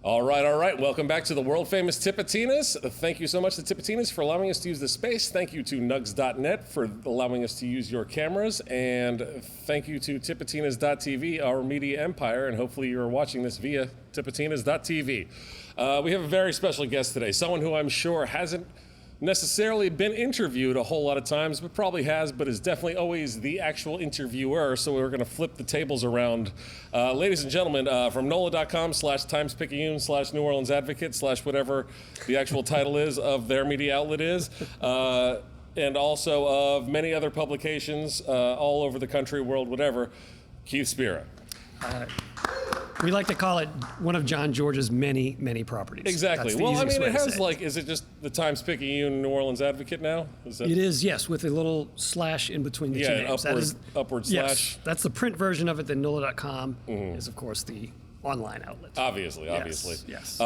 All right. Welcome back to the world-famous Tipitinas. Thank you so much to Tipitinas for allowing us to use this space. Thank you to Nugs.net for allowing us to use your cameras. And thank you to Tipitinas.tv, our media empire. And hopefully you're watching this via Tipitinas.tv. We have a very special guest today, someone who I'm sure hasn't necessarily been interviewed a whole lot of times, but probably has, but is definitely always the actual interviewer. So we're going to flip the tables around. Ladies and gentlemen, from NOLA.com/Times-Picayune/New Orleans Advocate/ whatever the actual title is of their media outlet is, and also of many other publications all over the country, world, whatever, Keith Spera. We like to call it one of John George's many, many properties. Exactly. Well, I mean, it has is it just the Times-Picayune New Orleans Advocate now? It is, yes, with a little slash in between the two names. Upward yes, slash. That's the print version of it. Then NOLA.com is, of course, the online outlet. Obviously. Yes.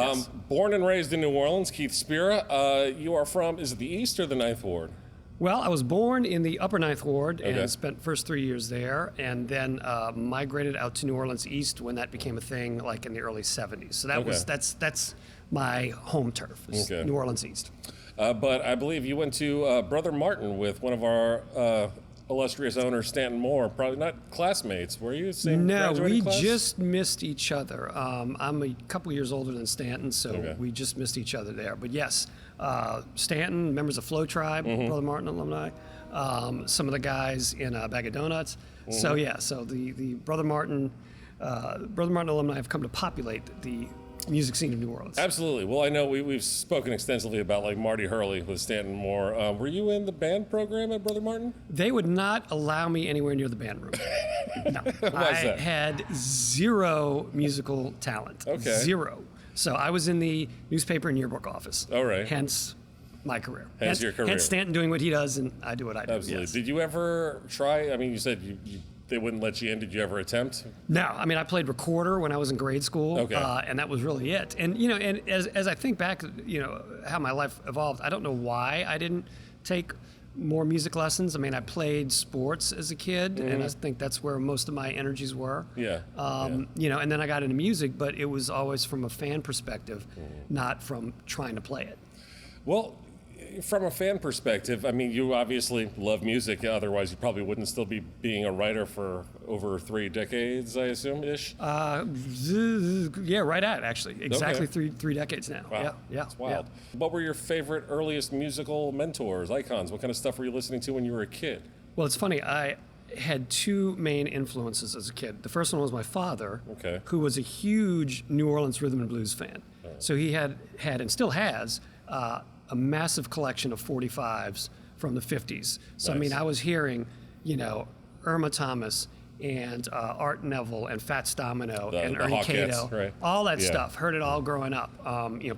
Born and raised in New Orleans, Keith Spera. You are from, is it the East or the Ninth Ward? Well, I was born in the Upper Ninth Ward and spent first 3 years there, and then migrated out to New Orleans East when that became a thing, like in the early '70s. So that's my home turf, is New Orleans East. But I believe you went to Brother Martin with one of our illustrious owners, Stanton Moore. Probably not classmates. Were you? No, we just missed each other. I'm a couple years older than Stanton, so we just missed each other there. But yes, Stanton, members of Flow Tribe, Brother Martin alumni, some of the guys in Bag of Donuts. So the Brother Martin alumni have come to populate the music scene of New Orleans. Absolutely. Well, I know we've spoken extensively about like Marty Hurley with Stanton Moore. Were you in the band program at Brother Martin? They would not allow me anywhere near the band room. No. Why is that? I had zero musical talent. Okay. Zero. So I was in the newspaper and yearbook office. All right. Hence my career. Hence your career. Hence Stanton doing what he does and I do what I do. Absolutely. Yes. Did you ever try? I mean, you said they wouldn't let you in. Did you ever attempt? No, I mean, I played recorder when I was in grade school, and that was really it. And and as I think back, how my life evolved, I don't know why I didn't take more music lessons. I mean, I played sports as a kid, and I think that's where most of my energies were. And then I got into music, but it was always from a fan perspective, not from trying to play it. Well, from a fan perspective, I mean, you obviously love music. Otherwise, you probably wouldn't still be being a writer for over 3 decades, I assume, ish. Right at actually exactly three decades now. Wow. Yeah, it's wild. Yeah. What were your favorite earliest musical mentors, icons? What kind of stuff were you listening to when you were a kid? Well, it's funny. I had 2 main influences as a kid. The first one was my father, who was a huge New Orleans rhythm and blues fan. So he had and still has a massive collection of 45s from the 50s. So, nice. I mean, I was hearing, Irma Thomas and Art Neville and Fats Domino and Ernie Cato, all that stuff. Heard it all growing up.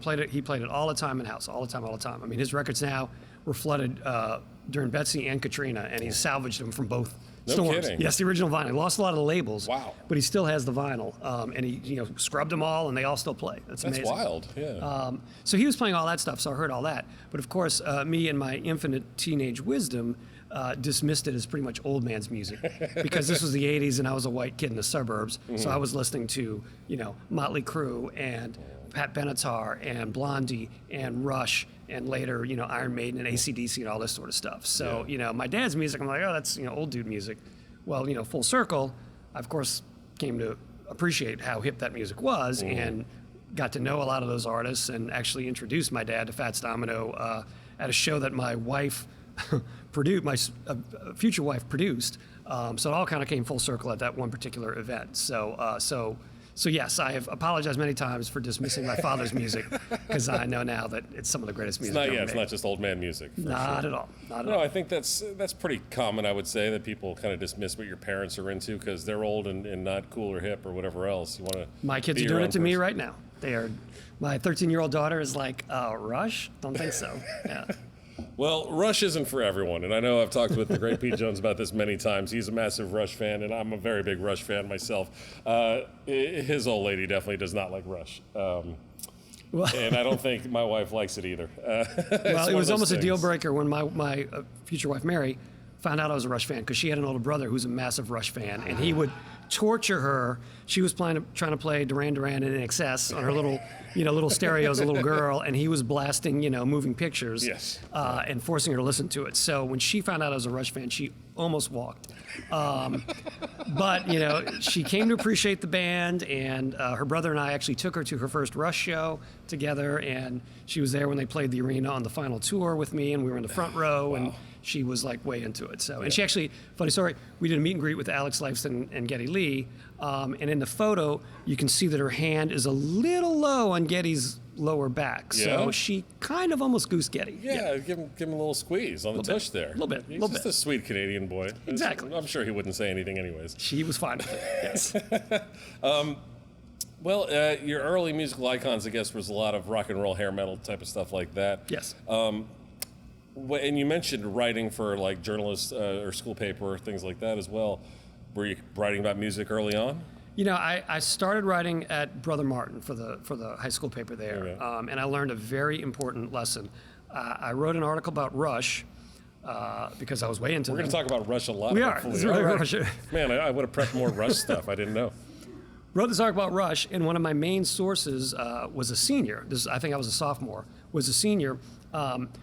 Played it. He played it all the time in house, all the time. I mean, his records now were flooded during Betsy and Katrina, and he salvaged them from both storms. Kidding. Yes, the original vinyl. He lost a lot of the labels. Wow. But he still has the vinyl, and he scrubbed them all, and they all still play. That's amazing. That's wild. Yeah. So he was playing all that stuff, so I heard all that. But of course, me and my infinite teenage wisdom dismissed it as pretty much old man's music because this was the 80s, and I was a white kid in the suburbs. So I was listening to Motley Crue and Pat Benatar and Blondie and Rush and later, Iron Maiden and AC/DC and all this sort of stuff. So, my dad's music, I'm like, oh, that's, old dude music. Well, full circle, I, of course, came to appreciate how hip that music was and got to know a lot of those artists and actually introduced my dad to Fats Domino at a show that my wife produced, my future wife produced. So it all kind of came full circle at that one particular event. So yes, I have apologized many times for dismissing my father's music because I know now that it's some of the greatest music ever made. It's not just old man music. Not at all. No, I think that's pretty common, I would say, that people kind of dismiss what your parents are into because they're old and not cool or hip or whatever else. You want to. My kids are doing it to me right now. They are. My 13-year-old daughter is like, Rush? Don't think so. Yeah. Well, Rush isn't for everyone, and I know I've talked with the great Pete Jones about this many times. He's a massive Rush fan, and I'm a very big Rush fan myself. His old lady definitely does not like Rush, and I don't think my wife likes it either. Well, it was almost a deal breaker when my future wife, Mary, found out I was a Rush fan because she had an older brother who's a massive Rush fan, and he would torture her. She was trying to play Duran Duran in excess on her little stereo as a little girl, and he was blasting, moving pictures, Yes. and forcing her to listen to it. So when she found out I was a Rush fan, she almost walked. But she came to appreciate the band, and her brother and I actually took her to her first Rush show together, and she was there when they played the arena on the final tour with me, and we were in the front row, and she was like way into it. So, and she actually, funny story, we did a meet and greet with Alex Lifeson and Geddy Lee, and in the photo, you can see that her hand is a little low on Geddy's lower back. So she kind of almost goosed Geddy. Yeah, give him a little squeeze on the tush there. A little bit. He's just a sweet Canadian boy. Exactly. I'm sure he wouldn't say anything anyways. She was fine with it, yes. Well, your early musical icons, I guess, was a lot of rock and roll, hair metal type of stuff like that. Yes. And you mentioned writing for like journalists or school paper, things like that as well. Were you writing about music early on? I started writing at Brother Martin for the high school paper there, and I learned a very important lesson. I wrote an article about Rush because I was way into We're going to talk about Rush a lot. We are. It's really Rush. Man, I would have prepped more Rush stuff. I didn't know. Wrote this article about Rush, and one of my main sources was a senior. I think I was a sophomore. Was a senior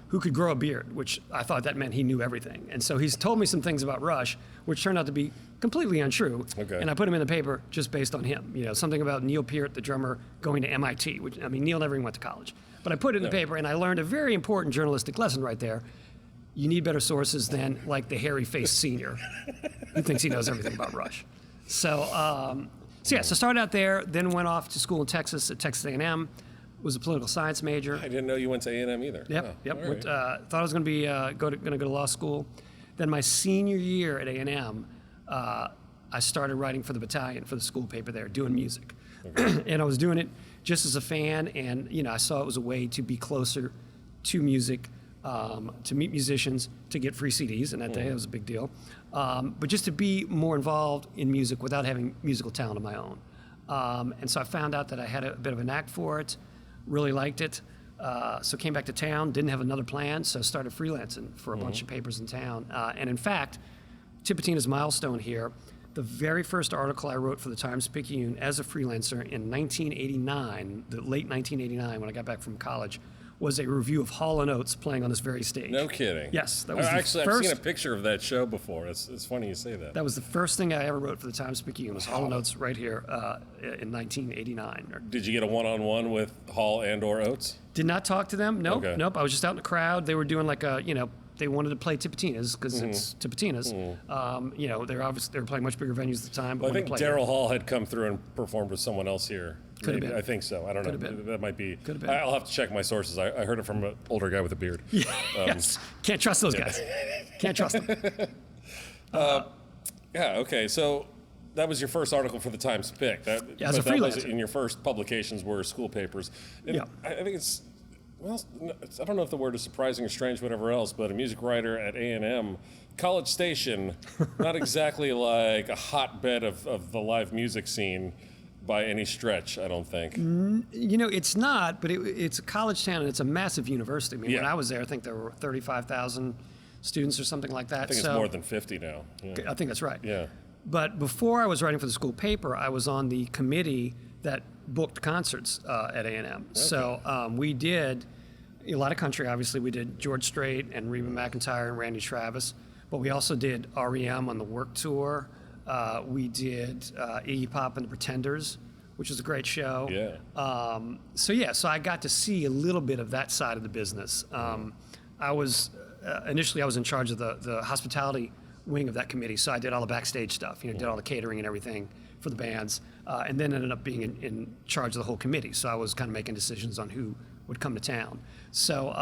who could grow a beard, which I thought that meant he knew everything. And so he's told me some things about Rush, which turned out to be completely untrue. Okay. And I put him in the paper just based on him. Something about Neil Peart, the drummer, going to MIT. Which, Neil never even went to college. But I put it in the paper, and I learned a very important journalistic lesson right there. You need better sources than like the hairy-faced senior who thinks he knows everything about Rush. So started out there, then went off to school in Texas at Texas A&M. Was a political science major. I didn't know you went to A&M either. Yep. Right. Thought I was going to be going to go to law school. Then my senior year at A&M, I started writing for the Battalion for the school paper there, doing music, and I was doing it just as a fan, and I saw it was a way to be closer to music, to meet musicians, to get free CDs, and that day it was a big deal. But just to be more involved in music without having musical talent of my own. And so I found out that I had a bit of a knack for it. Really liked it. So came back to town, didn't have another plan, so started freelancing for a bunch of papers in town. And in fact, Tipitina's milestone here, the very first article I wrote for the Times-Picayune as a freelancer in 1989, the late 1989 when I got back from college, was a review of Hall & Oates playing on this very stage. No kidding. Yes. That was I've first, seen a picture of that show before. It's funny you say that. That was the first thing I ever wrote for the Times-Picayune was Hall & Oates right here in 1989. Did you get a one-on-one with Hall and or Oates? Did not talk to them. Nope. Okay. Nope. I was just out in the crowd. They were doing like a, they wanted to play Tipitina's because it's Tipitina's. They were playing much bigger venues at the time. But Well, I think Daryl Hall had come through and performed with someone else here. Could have Maybe. been. I think so. I don't know. Could have been. That might be. Could have been. I'll have to check my sources. I heard it from an older guy with a beard. Yes. Can't trust those guys. Can't trust them. Okay. So that was your first article for the Times-Pic. As a freelancer. In your first publications were school papers. And I think it's, I don't know if the word is surprising or strange, whatever else, but a music writer at A&M, College Station, not exactly like a hotbed of the live music scene by any stretch, I don't think. It's not, but it's a college town and it's a massive university. When I was there, I think there were 35,000 students or something like that. I think it's more than 50 now. Yeah. I think that's right. Yeah. But before I was writing for the school paper, I was on the committee that booked concerts at A&M. Okay. So we did a lot of country, obviously. We did George Strait and Reba McEntire and Randy Travis. But we also did REM on the Work Tour. We did Iggy Pop and the Pretenders, which was a great show. Yeah. So I got to see a little bit of that side of the business. I was initially in charge of the hospitality wing of that committee, so I did all the backstage stuff. Did all the catering and everything for the bands, and then ended up being in charge of the whole committee. So I was kind of making decisions on who would come to town. So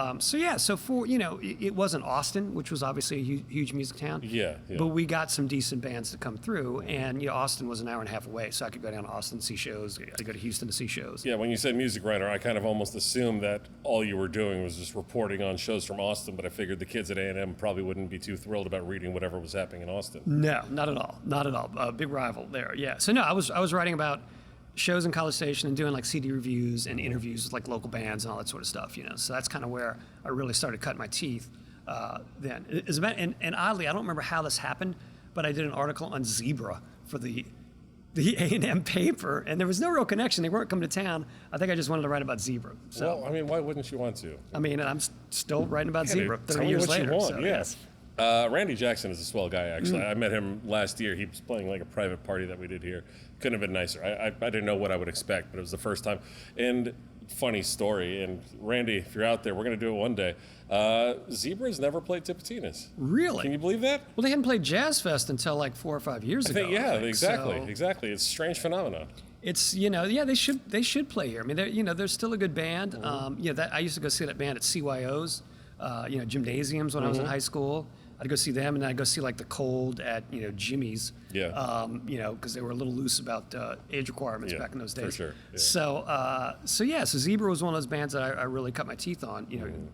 for it wasn't Austin, which was obviously a huge music town. Yeah. But we got some decent bands to come through, and Austin was an hour and a half away, so I could go down to Austin to see shows. I could go to Houston to see shows. Yeah, when you said music writer, I kind of almost assumed that all you were doing was just reporting on shows from Austin, but I figured the kids at A&M probably wouldn't be too thrilled about reading whatever was happening in Austin. No, not at all. Not at all. Big rival there. Yeah. So no, I was writing about shows in College Station and doing like CD reviews and interviews with like local bands and all that sort of stuff, So that's kind of where I really started cutting my teeth then. And oddly, I don't remember how this happened, but I did an article on Zebra for the the A&M paper, and there was no real connection. They weren't coming to town. I think I just wanted to write about Zebra. So, Well, I mean, why wouldn't you want to? I mean, I'm still writing about Zebra Tell 30 me years what later. you want, So, yes. Randy Jackson is a swell guy, actually. I met him last year. He was playing like a private party that we did here. Couldn't have been nicer. I didn't know what I would expect, but it was the first time. And funny story, and Randy, if you're out there, we're going to do it one day. Zebra's never played Tipitinas. Really? Can you believe that? Well, they hadn't played Jazz Fest until like 4 or 5 years ago. Yeah, I think. exactly, So exactly. It's a strange phenomenon. it's they should play here. I mean, they're still a good band. I used to go see that band at CYOs, gymnasiums when I was in high school. I'd go see them, and then I'd go see like the Cold at Jimmy's. Yeah. Because they were a little loose about age requirements back in those days. For sure. Yeah. So Zebra was one of those bands that I really cut my teeth on.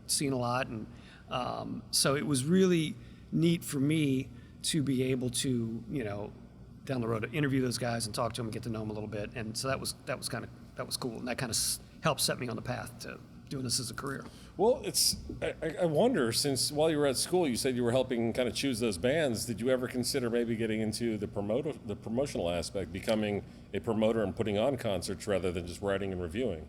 Seen a lot, and so it was really neat for me to be able to down the road to interview those guys and talk to them and get to know them a little bit. And so that was cool, and that kind of helped set me on the path to doing this as a career. Well, I wonder, since while you were at school, you said you were helping kind of choose those bands. Did you ever consider maybe getting into the promotional aspect, becoming a promoter and putting on concerts rather than just writing and reviewing?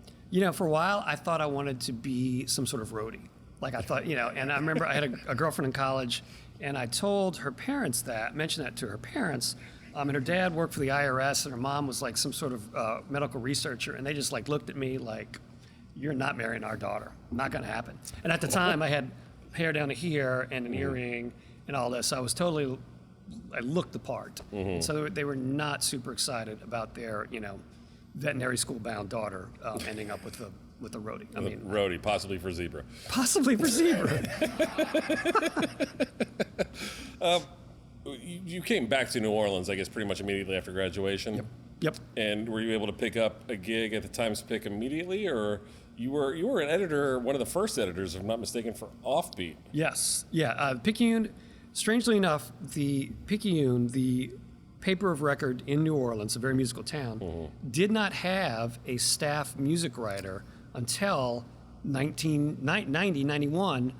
For a while, I thought I wanted to be some sort of roadie. Like I thought, and I remember I had a girlfriend in college, and I told her parents mentioned that to her parents, and her dad worked for the IRS, and her mom was like some sort of medical researcher, and they just like looked at me like, "You're not marrying our daughter. Not going to happen." And at the time, I had hair down to here and an earring and all this. So I looked the part. So they were not super excited about their, veterinary school bound daughter ending up with a roadie. I mean, Roadie, possibly for Zebra. possibly for Zebra. You came back to New Orleans, I guess, pretty much immediately after graduation. Yep. And were you able to pick up a gig at the Times-Pic immediately, or you were an editor, one of the first editors, if I'm not mistaken, for Offbeat? Yes. Yeah. Picayune. Strangely enough, the Picayune, the paper of record in New Orleans, a very musical town, did not have a staff music writer until 1990, 91,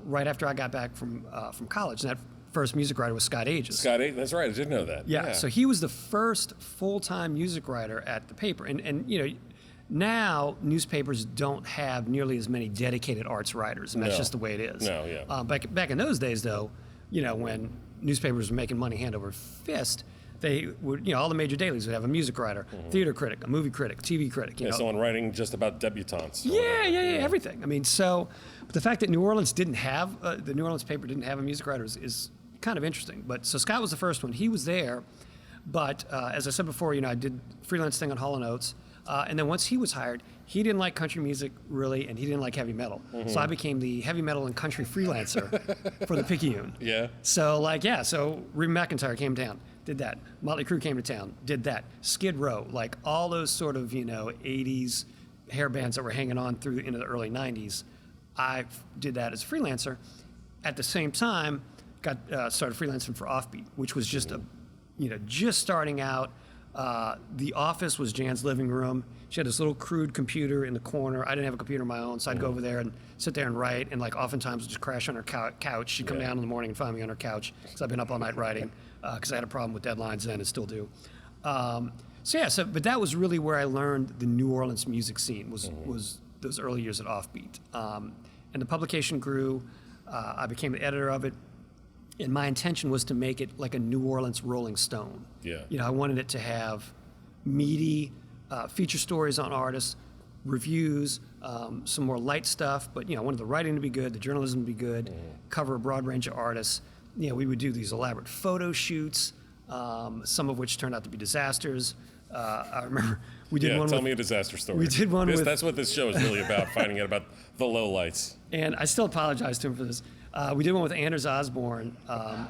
right after I got back from college. And that first music writer was Scott Ages. That's right, I did know that. Yeah, so he was the first full-time music writer at the paper. And now newspapers don't have nearly as many dedicated arts writers, and that's just the way it is. No, yeah. Back in those days, though, when newspapers were making money hand over fist, they would, all the major dailies would have a music writer, theater critic, a movie critic, TV critic. Someone writing just about debutantes. Yeah, everything. I mean, but the fact that New Orleans didn't have, the New Orleans paper didn't have a music writer is kind of interesting. But so Scott was the first one. He was there, but as I said before, I did freelance thing on Hall & Oates. And then once he was hired, he didn't like country music really, and he didn't like heavy metal. So I became the heavy metal and country freelancer for the Picayune. Yeah. So so Reba McEntire came to town, did that. Motley Crue came to town, did that. Skid Row, like all those sort of 80s hair bands that were hanging on through into the early 90s. I did that as a freelancer. At the same time, started freelancing for Offbeat, which was just just starting out. The office was Jan's living room. She had this little crude computer in the corner. I didn't have a computer of my own, so I'd go over there and sit there and write, and like oftentimes just crash on her couch. She'd come down in the morning and find me on her couch because I've been up all night writing because I had a problem with deadlines then and still do. But that was really where I learned the New Orleans music scene was those early years at Offbeat. And the publication grew. I became the editor of it. And my intention was to make it like a New Orleans Rolling Stone. Yeah. I wanted it to have meaty feature stories on artists, reviews, some more light stuff, but I wanted the writing to be good, the journalism to be good, cover a broad range of artists. We would do these elaborate photo shoots, some of which turned out to be disasters. I remember we did one. Tell me a disaster story. We did one with. That's what this show is really about, finding out about the lowlights. And I still apologize to him for this. We did one with Anders Osborne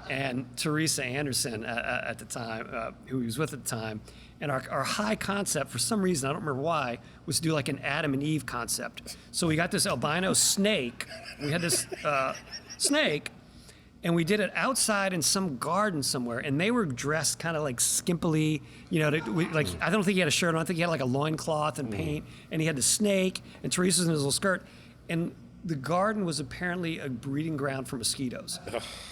and Teresa Anderson at the time, who he was with at the time. And our high concept, for some reason, I don't remember why, was to do like an Adam and Eve concept. So we got this albino snake. We had this snake, and we did it outside in some garden somewhere. And they were dressed kind of like skimpily, I don't think he had a shirt on. I think he had like a loincloth and paint. And he had the snake, and Teresa's in his little skirt. And the garden was apparently a breeding ground for mosquitoes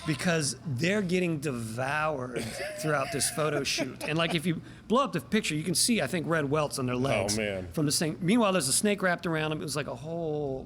because they're getting devoured throughout this photo shoot. And like if you blow up the picture, you can see, I think, red welts on their legs from the snake. Meanwhile, there's a snake wrapped around them. It was like a whole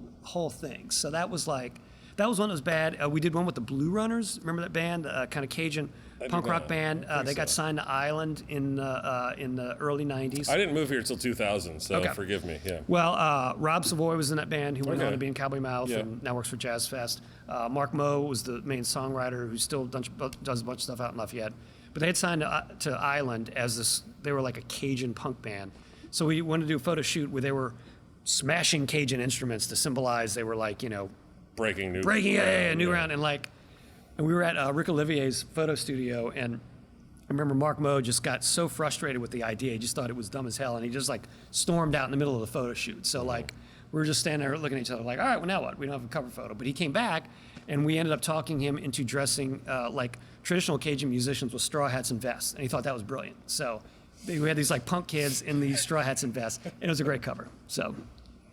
thing. So that was one that was bad. We did one with the Blue Runners. Remember that band, kind of Cajun punk rock band? They got signed to Island in the early 90s. I didn't move here until 2000, so forgive me. Yeah. Well, Rob Savoy was in that band, who went on to be in Cowboy Mouth and now works for Jazz Fest. Mark Moe was the main songwriter, who still does a bunch of stuff out in Lafayette. But they had signed to Island as this. They were like a Cajun punk band. So we wanted to do a photo shoot where they were smashing Cajun instruments to symbolize they were like, breaking new ground, and we were at Rick Olivier's photo studio, and I remember Mark Moe just got so frustrated with the idea, he just thought it was dumb as hell, and he just stormed out in the middle of the photo shoot. So we were just standing there looking at each other like, all right, well now what? We don't have a cover photo. But he came back, and we ended up talking him into dressing like traditional Cajun musicians with straw hats and vests, and he thought that was brilliant. So we had these punk kids in these straw hats and vests, and it was a great cover. So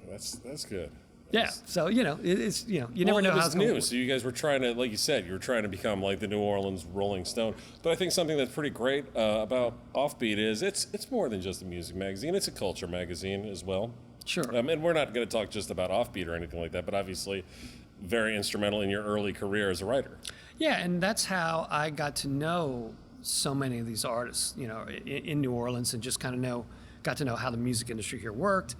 that's good. Yeah, so it's you never know how it's new. So you guys were trying to, like you said, you were trying to become like the New Orleans Rolling Stone. But I think something that's pretty great about Offbeat is it's more than just a music magazine. It's a culture magazine as well. Sure. And we're not going to talk just about Offbeat or anything like that, but obviously very instrumental in your early career as a writer. Yeah, and that's how I got to know so many of these artists, in New Orleans, and just kind of got to know how the music industry here worked.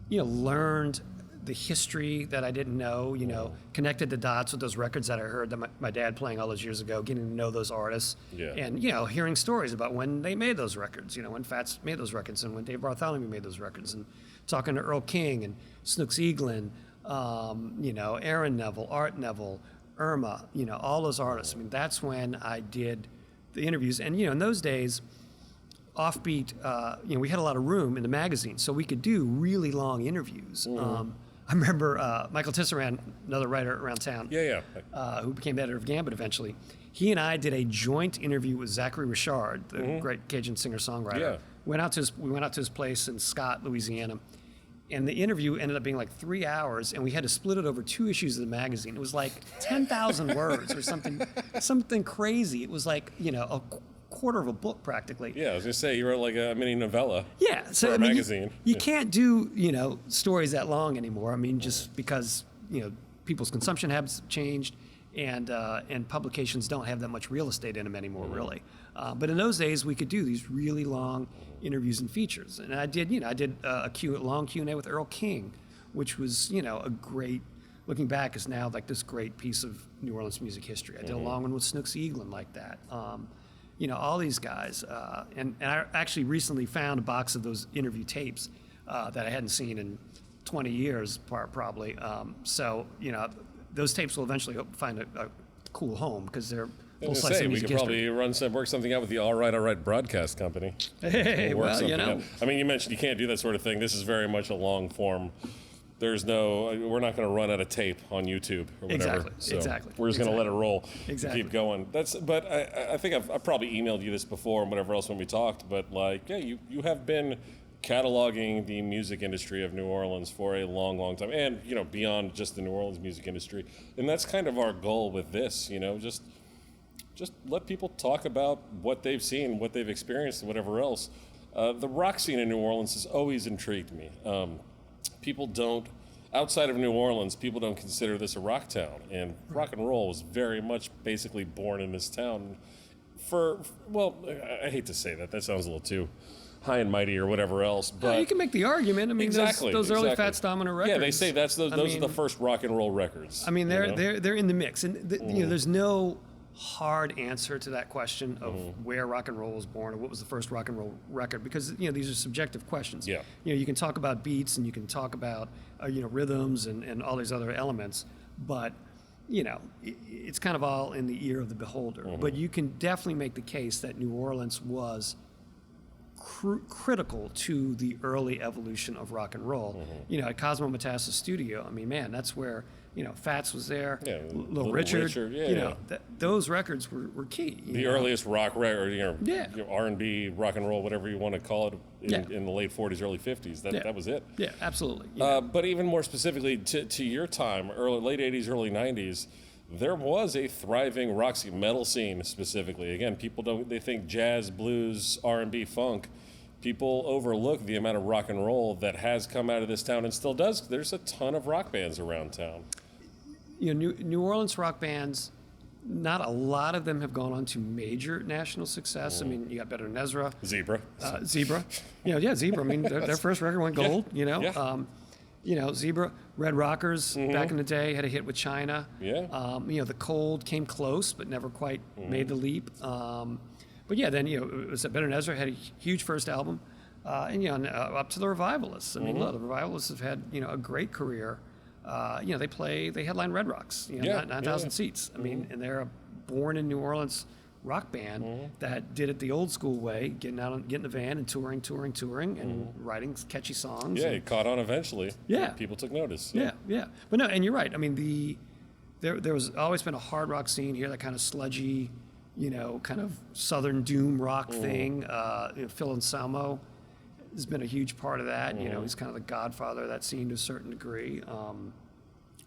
Learned the history that I didn't know, connected the dots with those records that I heard that my dad playing all those years ago, getting to know those artists, and, hearing stories about when they made those records, when Fats made those records and when Dave Bartholomew made those records, and talking to Earl King and Snooks Eaglin, Aaron Neville, Art Neville, Irma, all those artists. I mean, that's when I did the interviews. And, in those days, Offbeat, we had a lot of room in the magazine, so we could do really long interviews. I remember Michael Tisserand, another writer around town, who became the editor of Gambit eventually. He and I did a joint interview with Zachary Richard, the great Cajun singer-songwriter. Yeah. We went out to his place in Scott, Louisiana, and the interview ended up being like 3 hours, and we had to split it over 2 issues of the magazine. It was like 10,000 words or something crazy. It was like a quarter of a book practically. Yeah, I was gonna say you wrote like a mini novella. Yeah, so for a magazine. You can't do stories that long anymore. I mean, just because people's consumption habits have changed, and publications don't have that much real estate in them anymore, really. But in those days, we could do these really long interviews and features, and I did a long Q&A with Earl King, which was a great. Looking back, is now like this great piece of New Orleans music history. I did a long one with Snooks Eaglin like that. All these guys. And I actually recently found a box of those interview tapes that I hadn't seen in 20 years, probably. Those tapes will eventually find a cool home because they're full slice of music history. We could probably work something out with the All Right Broadcast Company. Hey, out. I mean, you mentioned you can't do that sort of thing. This is very much a long form. We're not going to run out of tape on YouTube or whatever. Exactly. We're just going to let it roll. Exactly. Keep going. But I think I've probably emailed you this before and whatever else when we talked. But you have been cataloging the music industry of New Orleans for a long, long time, and beyond just the New Orleans music industry. And that's kind of our goal with this. Just let people talk about what they've seen, what they've experienced, and whatever else. The rock scene in New Orleans has always intrigued me. Outside of New Orleans, people don't consider this a rock town. And rock and roll was very much basically born in this town I hate to say that. That sounds a little too high and mighty or whatever else. But you can make the argument. I mean, those early Fats Domino records. Yeah, they say those are the first rock and roll records. I mean, they're in the mix. And, there's no hard answer to that question of where rock and roll was born or what was the first rock and roll record, because these are subjective questions. Yeah. You can talk about beats and you can talk about rhythms and all these other elements, but it's kind of all in the ear of the beholder. But you can definitely make the case that New Orleans was critical to the early evolution of rock and roll. At Cosmo Matassa's studio, I mean, man, that's where Fats was there, Yeah, Little Richard, yeah. those records were key. The earliest rock record, Yeah. R&B, rock and roll, whatever you want to call it, in the late 40s, early 50s. That was it. Yeah, absolutely. But even more specifically to your time, late 80s, early 90s, there was a thriving rock metal scene specifically. Again, they think jazz, blues, R&B, funk. People overlook the amount of rock and roll that has come out of this town and still does. There's a ton of rock bands around town. New Orleans rock bands, not a lot of them have gone on to major national success. I mean, you got Better Than Ezra. Zebra. Zebra. Zebra. I mean, their first record went gold, Yeah. Zebra, Red Rockers back in the day had a hit with China. Yeah. The Cold came close, but never quite made the leap. But yeah, then, it was Better Than Ezra had a huge first album. Up to the Revivalists. I mean, look, the Revivalists have had, a great career. They headline Red Rocks, 9,000 seats. I mean, and they're a born in New Orleans rock band that did it the old school way, getting in the van and touring, and writing catchy songs. Yeah, it caught on eventually. Yeah. People took notice. Yeah. But no, and you're right. I mean, there was always been a hard rock scene here, that kind of sludgy, kind of Southern doom rock thing. Phil Anselmo has been a huge part of that. He's kind of the godfather of that scene to a certain degree.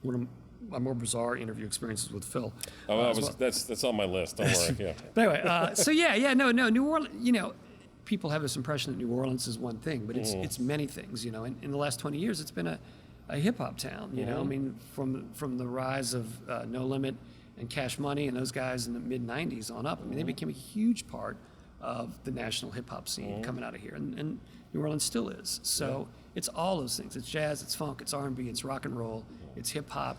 One of my more bizarre interview experiences with Phil. That's on my list. Don't worry. Yeah. But anyway, no. New Orleans. People have this impression that New Orleans is one thing, but it's many things. In the last 20 years, it's been a hip hop town. I mean, from the rise of No Limit and Cash Money and those guys in the mid '90s on up. I mean, they became a huge part of the national hip hop scene coming out of here, and New Orleans still is. So it's all those things. It's jazz, it's funk, it's R&B, it's rock and roll, it's hip hop.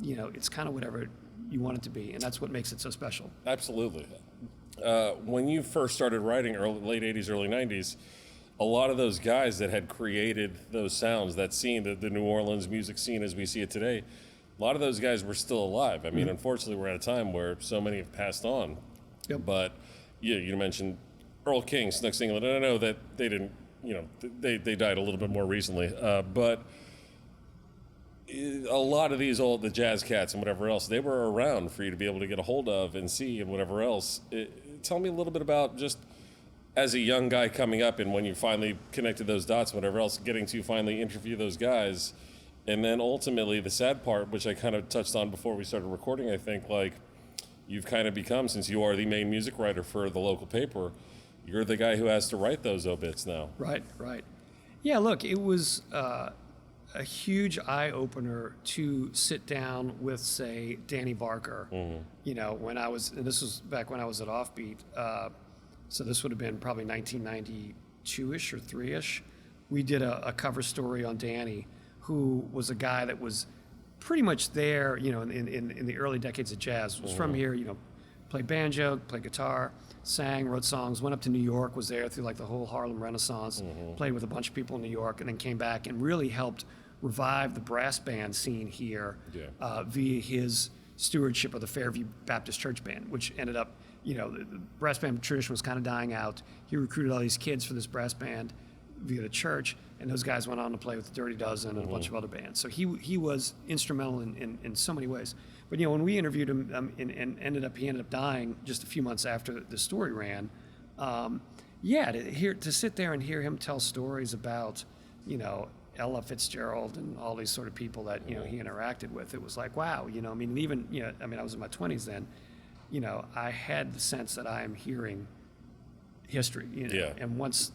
It's kind of whatever you want it to be, and that's what makes it so special. Absolutely. When you first started writing, late 80s, early 90s, a lot of those guys that had created those sounds, that scene, the New Orleans music scene as we see it today, a lot of those guys were still alive. I mean, unfortunately, we're at a time where so many have passed on. Yep. But you mentioned Earl King, Snooks England, and I know that they didn't, they died a little bit more recently. But a lot of the jazz cats and whatever else, they were around for you to be able to get a hold of and see and whatever else. Tell me a little bit about just as a young guy coming up and when you finally connected those dots and whatever else, getting to finally interview those guys. And then ultimately the sad part, which I kind of touched on before we started recording, I think, like you've kind of become, since you are the main music writer for the local paper, you're the guy who has to write those obits now. Right. Yeah, look, it was a huge eye-opener to sit down with, say, Danny Barker. When I was, and this was back when I was at Offbeat, so this would have been probably 1992-ish or 3-ish. We did a cover story on Danny, who was a guy that was pretty much there, in the early decades of jazz. Was from here, played banjo, played guitar, sang, wrote songs, went up to New York, was there through like the whole Harlem Renaissance, played with a bunch of people in New York, and then came back and really helped revive the brass band scene here via his stewardship of the Fairview Baptist Church Band, which ended up, the brass band tradition was kind of dying out. He recruited all these kids for this brass band via the church, and those guys went on to play with the Dirty Dozen and a bunch of other bands. So he was instrumental in so many ways. But when we interviewed him and he ended up dying just a few months after the story ran. To sit there and hear him tell stories about Ella Fitzgerald and all these sort of people that he interacted with, it was like, wow. I was in my 20s then. I had the sense that I am hearing history. And once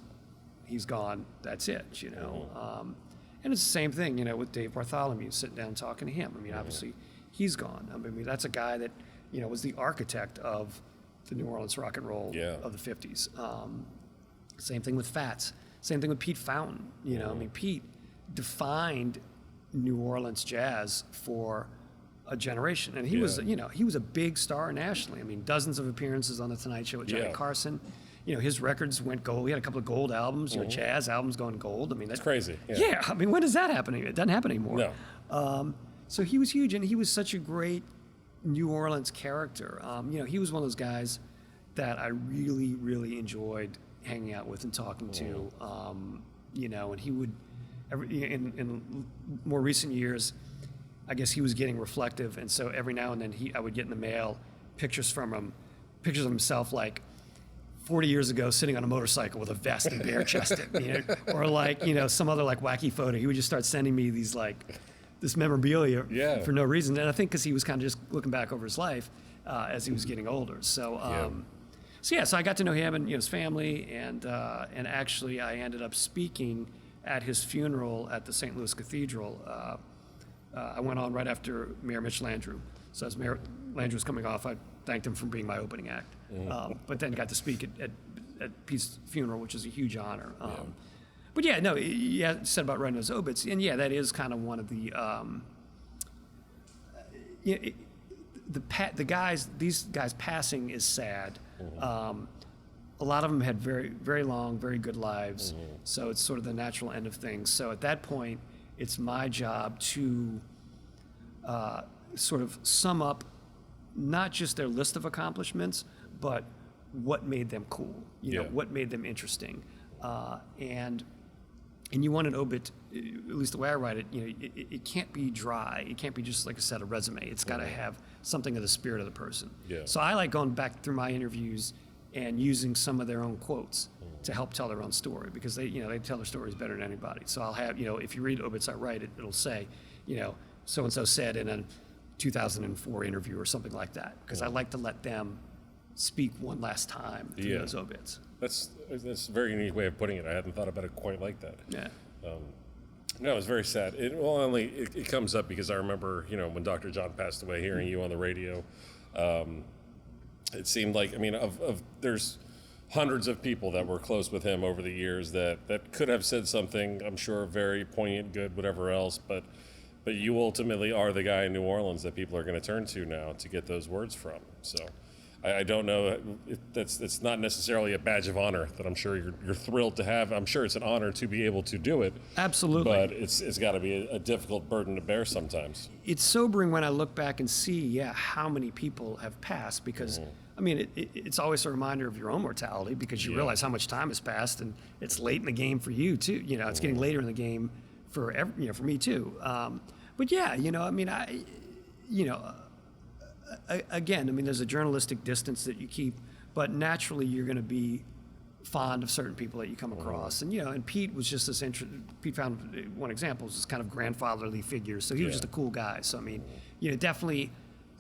he's gone, that's it, and it's the same thing, with Dave Bartholomew, sitting down talking to him. Obviously he's gone. That's a guy that, was the architect of the New Orleans rock and roll of the 50s. Same thing with Fats. Same thing with Pete Fountain. Pete defined New Orleans jazz for a generation, and he was a big star nationally. Dozens of appearances on the Tonight Show with Johnny Carson. His records went gold. He had a couple of gold albums, jazz albums going gold. That's crazy. Yeah. When does that happen? It doesn't happen anymore. No. So he was huge, and he was such a great New Orleans character. He was one of those guys that I really, really enjoyed hanging out with and talking to. And he would, in more recent years, I guess he was getting reflective, and so every now and then I would get in the mail pictures from him, pictures of himself like 40 years ago sitting on a motorcycle with a vest and bare chested, or like, some other like wacky photo. He would just start sending me these like this memorabilia for no reason. And I think because he was kind of just looking back over his life as he was getting older. So, so I got to know him and his family, and actually I ended up speaking at his funeral at the St. Louis Cathedral. I went on right after Mayor Mitch Landrieu. So as Mayor Landrieu was coming off, I thanked him for being my opening act. But then got to speak at Pete's funeral, which is a huge honor. But said about writing those obits, and that is kind of one of the these guys passing is sad. A lot of them had very, very long, very good lives, so it's sort of the natural end of things. So at that point, it's my job to sort of sum up not just their list of accomplishments, but what made them cool, what made them interesting. And you want an obit, at least the way I write it, it can't be dry. It can't be just like I said, a resume. It's got to have something of the spirit of the person. Yeah. So I like going back through my interviews and using some of their own quotes to help tell their own story, because they tell their stories better than anybody. So I'll have, if you read obits I write, it'll say, so-and-so said in a 2004 interview or something like that, because I like to let them speak one last time through those obits. That's a very unique way of putting it. I hadn't thought about it quite like that. Yeah. No, it's very sad. It comes up because I remember, when Dr. John passed away, hearing you on the radio. It seemed like, there's hundreds of people that were close with him over the years that could have said something, I'm sure, very poignant, good, whatever else, but you ultimately are the guy in New Orleans that people are going to turn to now to get those words from. So I don't know if it's not necessarily a badge of honor that I'm sure you're thrilled to have. I'm sure it's an honor to be able to do it. Absolutely. But it's got to be a difficult burden to bear sometimes. It's sobering when I look back and see, how many people have passed, because it's always a reminder of your own mortality, because you realize how much time has passed, and it's late in the game for you too. It's getting later in the game for for me too. Again, there's a journalistic distance that you keep, but naturally you're going to be fond of certain people that you come across. And Pete was just this Pete found one example, was this kind of grandfatherly figure. So he was just a cool guy. So definitely,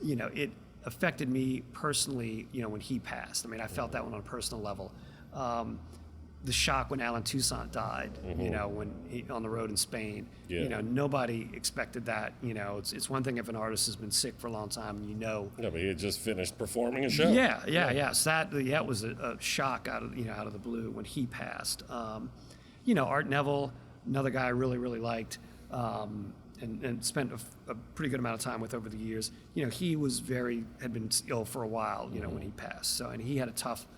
it affected me personally, when he passed. I felt that one on a personal level. The shock when Alan Toussaint died, when he, on the road in Spain, nobody expected that. It's one thing if an artist has been sick for a long time, No, but he had just finished performing a show. Yeah. So that was a shock out of the blue when he passed. Art Neville, another guy I really, really liked, and spent a pretty good amount of time with over the years. He had been ill for a while, when he passed. So, and he had a tough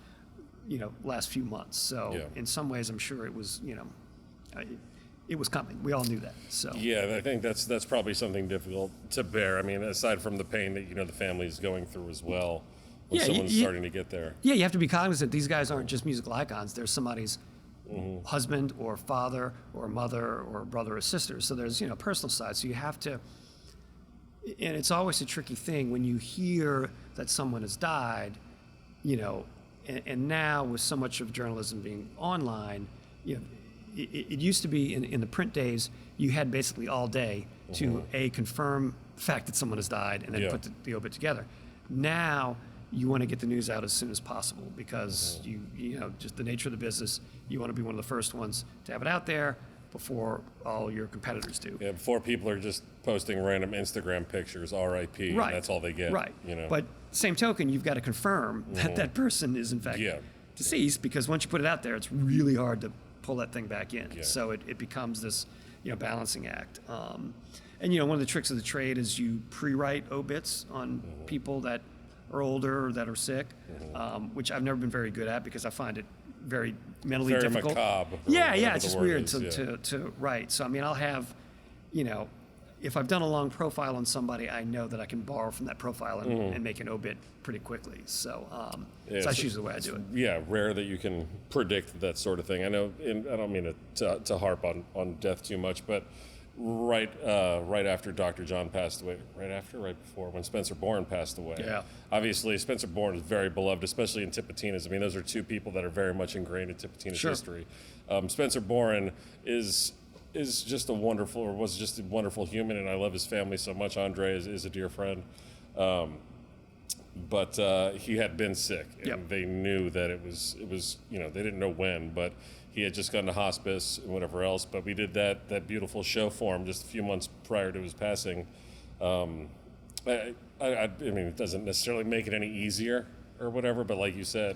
last few months. So in some ways, I'm sure it was, it was coming. We all knew that. So yeah, I think that's probably something difficult to bear. Aside from the pain that the family is going through as well, when someone's starting to get there. Yeah, you have to be cognizant. These guys aren't just musical icons. They're somebody's husband or father or mother or brother or sister. So there's personal side. So you have to. And it's always a tricky thing when you hear that someone has died, And now, with so much of journalism being online, it used to be in the print days, you had basically all day to confirm the fact that someone has died and then put the obit together. Now, you want to get the news out as soon as possible, because just the nature of the business, you want to be one of the first ones to have it out there before all your competitors do. Yeah, before people are just posting random Instagram pictures, RIP, right. And that's all they get. Right. But same token, you've got to confirm that that person is in fact deceased, because once you put it out there, it's really hard to pull that thing back in. Yeah. So it becomes this balancing act. And one of the tricks of the trade is you pre-write obits on people that are older or that are sick, which I've never been very good at, because I find it very mentally difficult. Macabre. Yeah, it's just weird to write. So I'll have, if I've done a long profile on somebody, I know that I can borrow from that profile and make an obit pretty quickly. So, so that's usually the way I do it. Yeah, rare that you can predict that sort of thing. I know, and I don't mean to harp on death too much, but right after Dr. John passed away. Right before, when Spencer Bourne passed away. Yeah. Obviously, Spencer Bourne is very beloved, especially in Tipitina's. I mean, those are two people that are very much ingrained in Tipitina's history. Spencer Bourne was just a wonderful human, and I love his family so much. Andre is a dear friend. But he had been sick, and they knew that it was they didn't know when, but he had just gone to hospice and whatever else. But we did that beautiful show for him just a few months prior to his passing. I mean, it doesn't necessarily make it any easier or whatever, but like you said,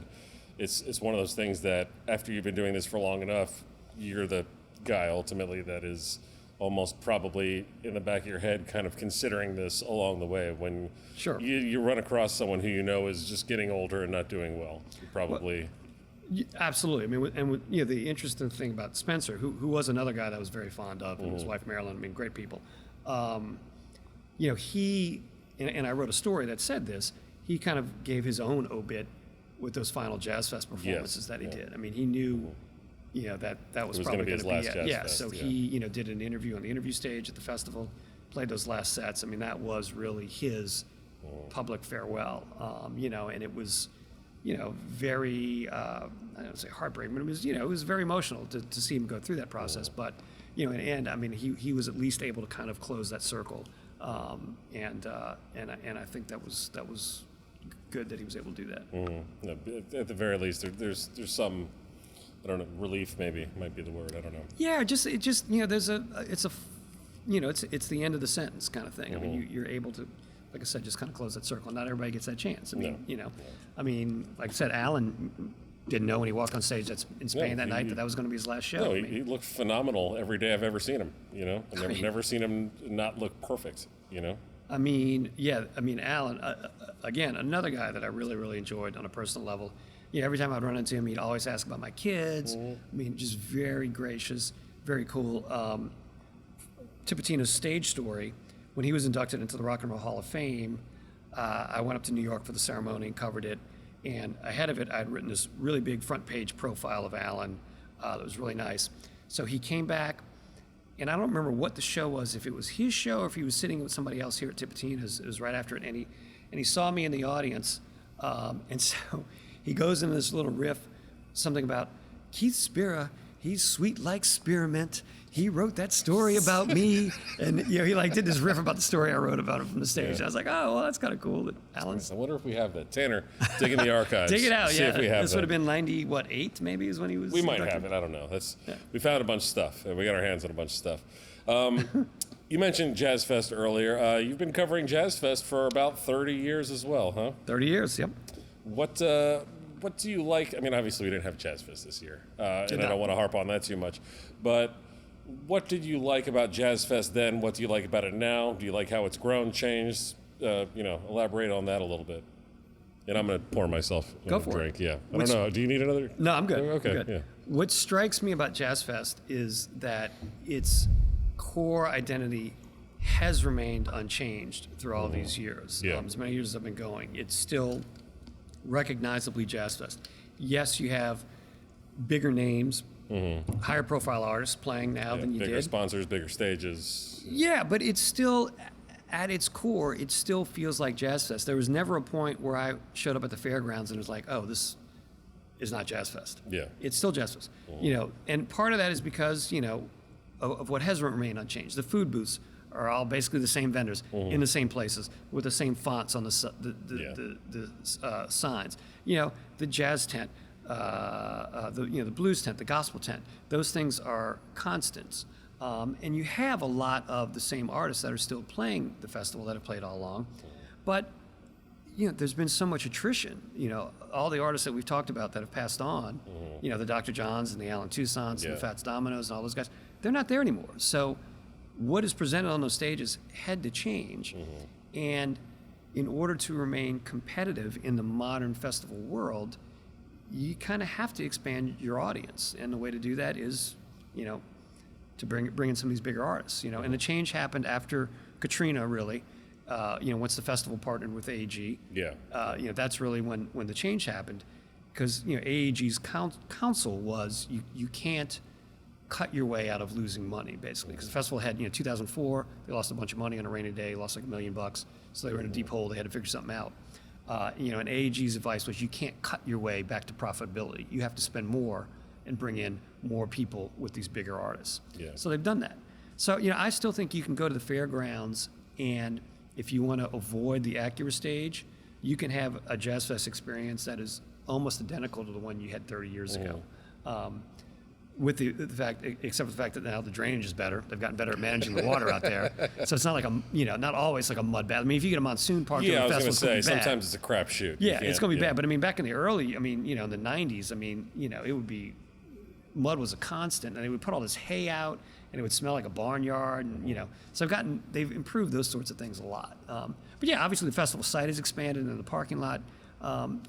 it's one of those things that after you've been doing this for long enough, you're the guy ultimately that is almost probably in the back of your head kind of considering this along the way when you run across someone who you know is just getting older and not doing well. You probably... Absolutely. I mean, the interesting thing about Spencer, who was another guy that I was very fond of, and his wife Marilyn, I mean, great people. He, and I wrote a story that said this, he kind of gave his own obit with those final Jazz Fest performances that he did. I mean, he knew... that was probably going to be his last Jazz Fest. So he, did an interview on the interview stage at the festival, played those last sets. I mean, that was really his public farewell. And it was, very, I don't say heartbreaking, but it was very emotional to see him go through that process. But, in the end, I mean, he was at least able to kind of close that circle. And I think that was good that he was able to do that. At the very least, there's some, I don't know, relief maybe might be the word. I don't know. Yeah, it's the end of the sentence kind of thing. I mean, you're able to, like I said, just kind of close that circle. Not everybody gets that chance. I mean, I mean, like I said, Alan didn't know when he walked on stage in Spain that night that was going to be his last show. No, he looked phenomenal every day I've ever seen him. I've never seen him not look perfect. I mean, Alan, again, another guy that I really, really enjoyed on a personal level. Every time I'd run into him, he'd always ask about my kids. I mean, just very gracious, very cool. Tipitina's stage story, when he was inducted into the Rock and Roll Hall of Fame, I went up to New York for the ceremony and covered it. And ahead of it, I'd written this really big front page profile of Alan that was really nice. So he came back, and I don't remember what the show was, if it was his show or if he was sitting with somebody else here at Tipitina's. It was right after it, and he saw me in the audience, and so he goes into this little riff, something about Keith Spera, he's sweet like spearmint. He wrote that story about me. And he did this riff about the story I wrote about him from the stage. I was like, oh, well, that's kind of cool that Alan's... I wonder if we have that. Tanner, dig in the archives. Dig it out, see if we have this would have been 98 maybe is when he was... We might have it, I don't know. We found a bunch of stuff. We got our hands on a bunch of stuff. You mentioned Jazz Fest earlier. You've been covering Jazz Fest for about 30 years as well, huh? 30 years, yep. What do you like? I mean, obviously we didn't have Jazz Fest this year, and I don't want to harp on that too much. But what did you like about Jazz Fest then? What do you like about it now? Do you like how it's grown, changed? Elaborate on that a little bit. And I'm going to pour myself a drink. Yeah, I don't know. Do you need another? No, I'm good. Okay. I'm good. Yeah. What strikes me about Jazz Fest is that its core identity has remained unchanged through all these years. Yeah. As many years as I've been going, it's still recognizably Jazz Fest. Yes, you have bigger names, higher profile artists playing now than you did. Bigger sponsors, bigger stages. Yeah, but it's still, at its core, it still feels like Jazz Fest. There was never a point where I showed up at the fairgrounds and was like, oh, this is not Jazz Fest. Yeah. It's still Jazz Fest. And part of that is because, of what has remained unchanged. The food booths are all basically the same vendors in the same places with the same fonts on the signs. The jazz tent, the blues tent, the gospel tent. Those things are constants, and you have a lot of the same artists that are still playing the festival that have played all along, but there's been so much attrition. All the artists that we've talked about that have passed on, the Dr. Johns and the Alan Toussaints and the Fats Dominos and all those guys, they're not there anymore. So what is presented on those stages had to change. And in order to remain competitive in the modern festival world, you kind of have to expand your audience. And the way to do that is, to bring in some of these bigger artists, And the change happened after Katrina, really. Once the festival partnered with AEG. That's really when the change happened. Because, AEG's counsel was you can't cut your way out of losing money, basically. Because the festival had, 2004, they lost a bunch of money on a rainy day, lost like $1 million bucks. So they were in a deep hole. They had to figure something out. And AAG's advice was you can't cut your way back to profitability. You have to spend more and bring in more people with these bigger artists. Yeah. So they've done that. So, I still think you can go to the fairgrounds, and if you want to avoid the Acura stage, you can have a Jazz Fest experience that is almost identical to the one you had 30 years ago. With the fact, except for the fact that now the drainage is better. They've gotten better at managing the water out there. So it's not like not always like a mud bath. I mean, if you get a monsoon park, Yeah, I was going to say, sometimes it's a crapshoot. Yeah, it's going to be bad. But I mean, back in the early, in the 90s, it would be, mud was a constant, and they would put all this hay out, and it would smell like a barnyard, and so they've improved those sorts of things a lot. But yeah, obviously the festival site has expanded, and the parking lot,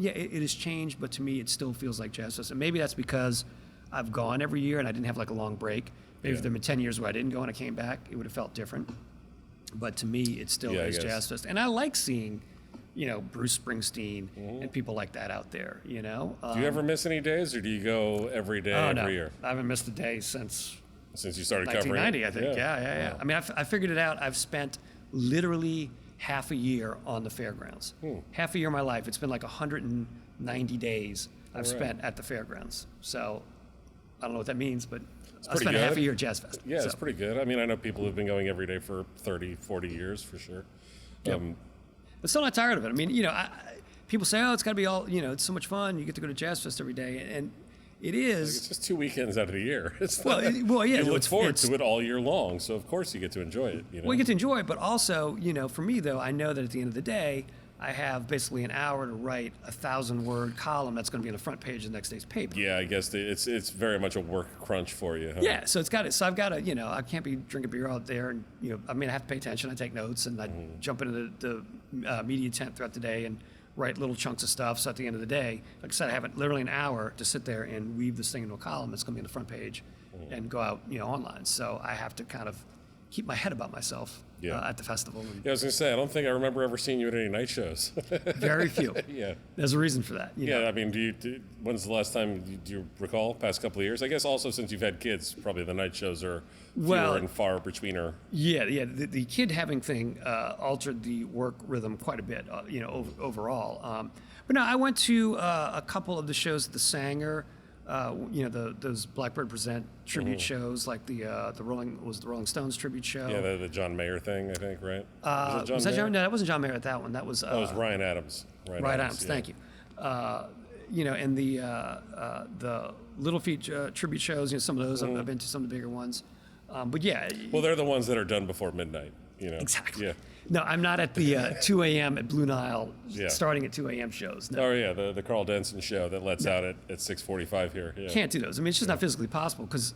it has changed, but to me it still feels like Jazz Fest. And maybe that's because I've gone every year and I didn't have like a long break. Maybe if there have been 10 years where I didn't go and I came back, it would have felt different. But to me, it still is Jazz Fest. And I like seeing, Bruce Springsteen and people like that out there, Do you ever miss any days, or do you go every day, every year? I haven't missed a day since you started covering 1990, I think. Yeah. Wow. I mean, I figured it out. I've spent literally half a year on the fairgrounds. Half a year of my life. It's been like 190 days I've spent at the fairgrounds. So I don't know what that means, but I spent half a year at Jazz Fest. Yeah, it's pretty good. I mean, I know people who've been going every day for 30, 40 years for sure. Yep. But still not tired of it. I mean, people say, oh, it's got to be all, it's so much fun. You get to go to Jazz Fest every day. And it is. It's just 2 weekends out of the year. It's yeah. You look forward to it all year long. So, of course, you get to enjoy it. Well, you get to enjoy it. But also, for me, though, I know that at the end of the day, I have basically an hour to write a 1,000-word column that's going to be on the front page of the next day's paper. Yeah, I guess it's very much a work crunch for you. Huh? Yeah, so I've got to, I can't be drinking beer out there, and I have to pay attention. I take notes, and I jump into the media tent throughout the day and write little chunks of stuff. So at the end of the day, like I said, I have literally an hour to sit there and weave this thing into a column that's going to be on the front page and go out, online. So I have to kind of keep my head about myself at the festival. I was going to say, I don't think I remember ever seeing you at any night shows. Very few. Yeah. There's a reason for that. I mean, when's the last time, do you recall, past couple of years? I guess also since you've had kids, probably the night shows are fewer and far betweener. Yeah. The kid having thing altered the work rhythm quite a bit, overall. But no, I went to a couple of the shows at the Sanger. Those Blackbird Present tribute shows, like the Rolling Stones tribute show. Yeah, the John Mayer thing, I think, right? Was that John? No, that wasn't John Mayer at that one. That was. That was Ryan Adams. Ryan Adams. Thank you. And the Little Feat tribute shows. Some of those I've been to, some of the bigger ones. But yeah. Well, they're the ones that are done before midnight. Exactly. Yeah. No, I'm not at the 2 a.m. at Blue Nile, starting at 2 a.m. shows. No. Oh, yeah, the Carl Denson show that lets out at 6:45 here. Yeah. Can't do those. I mean, it's just not physically possible because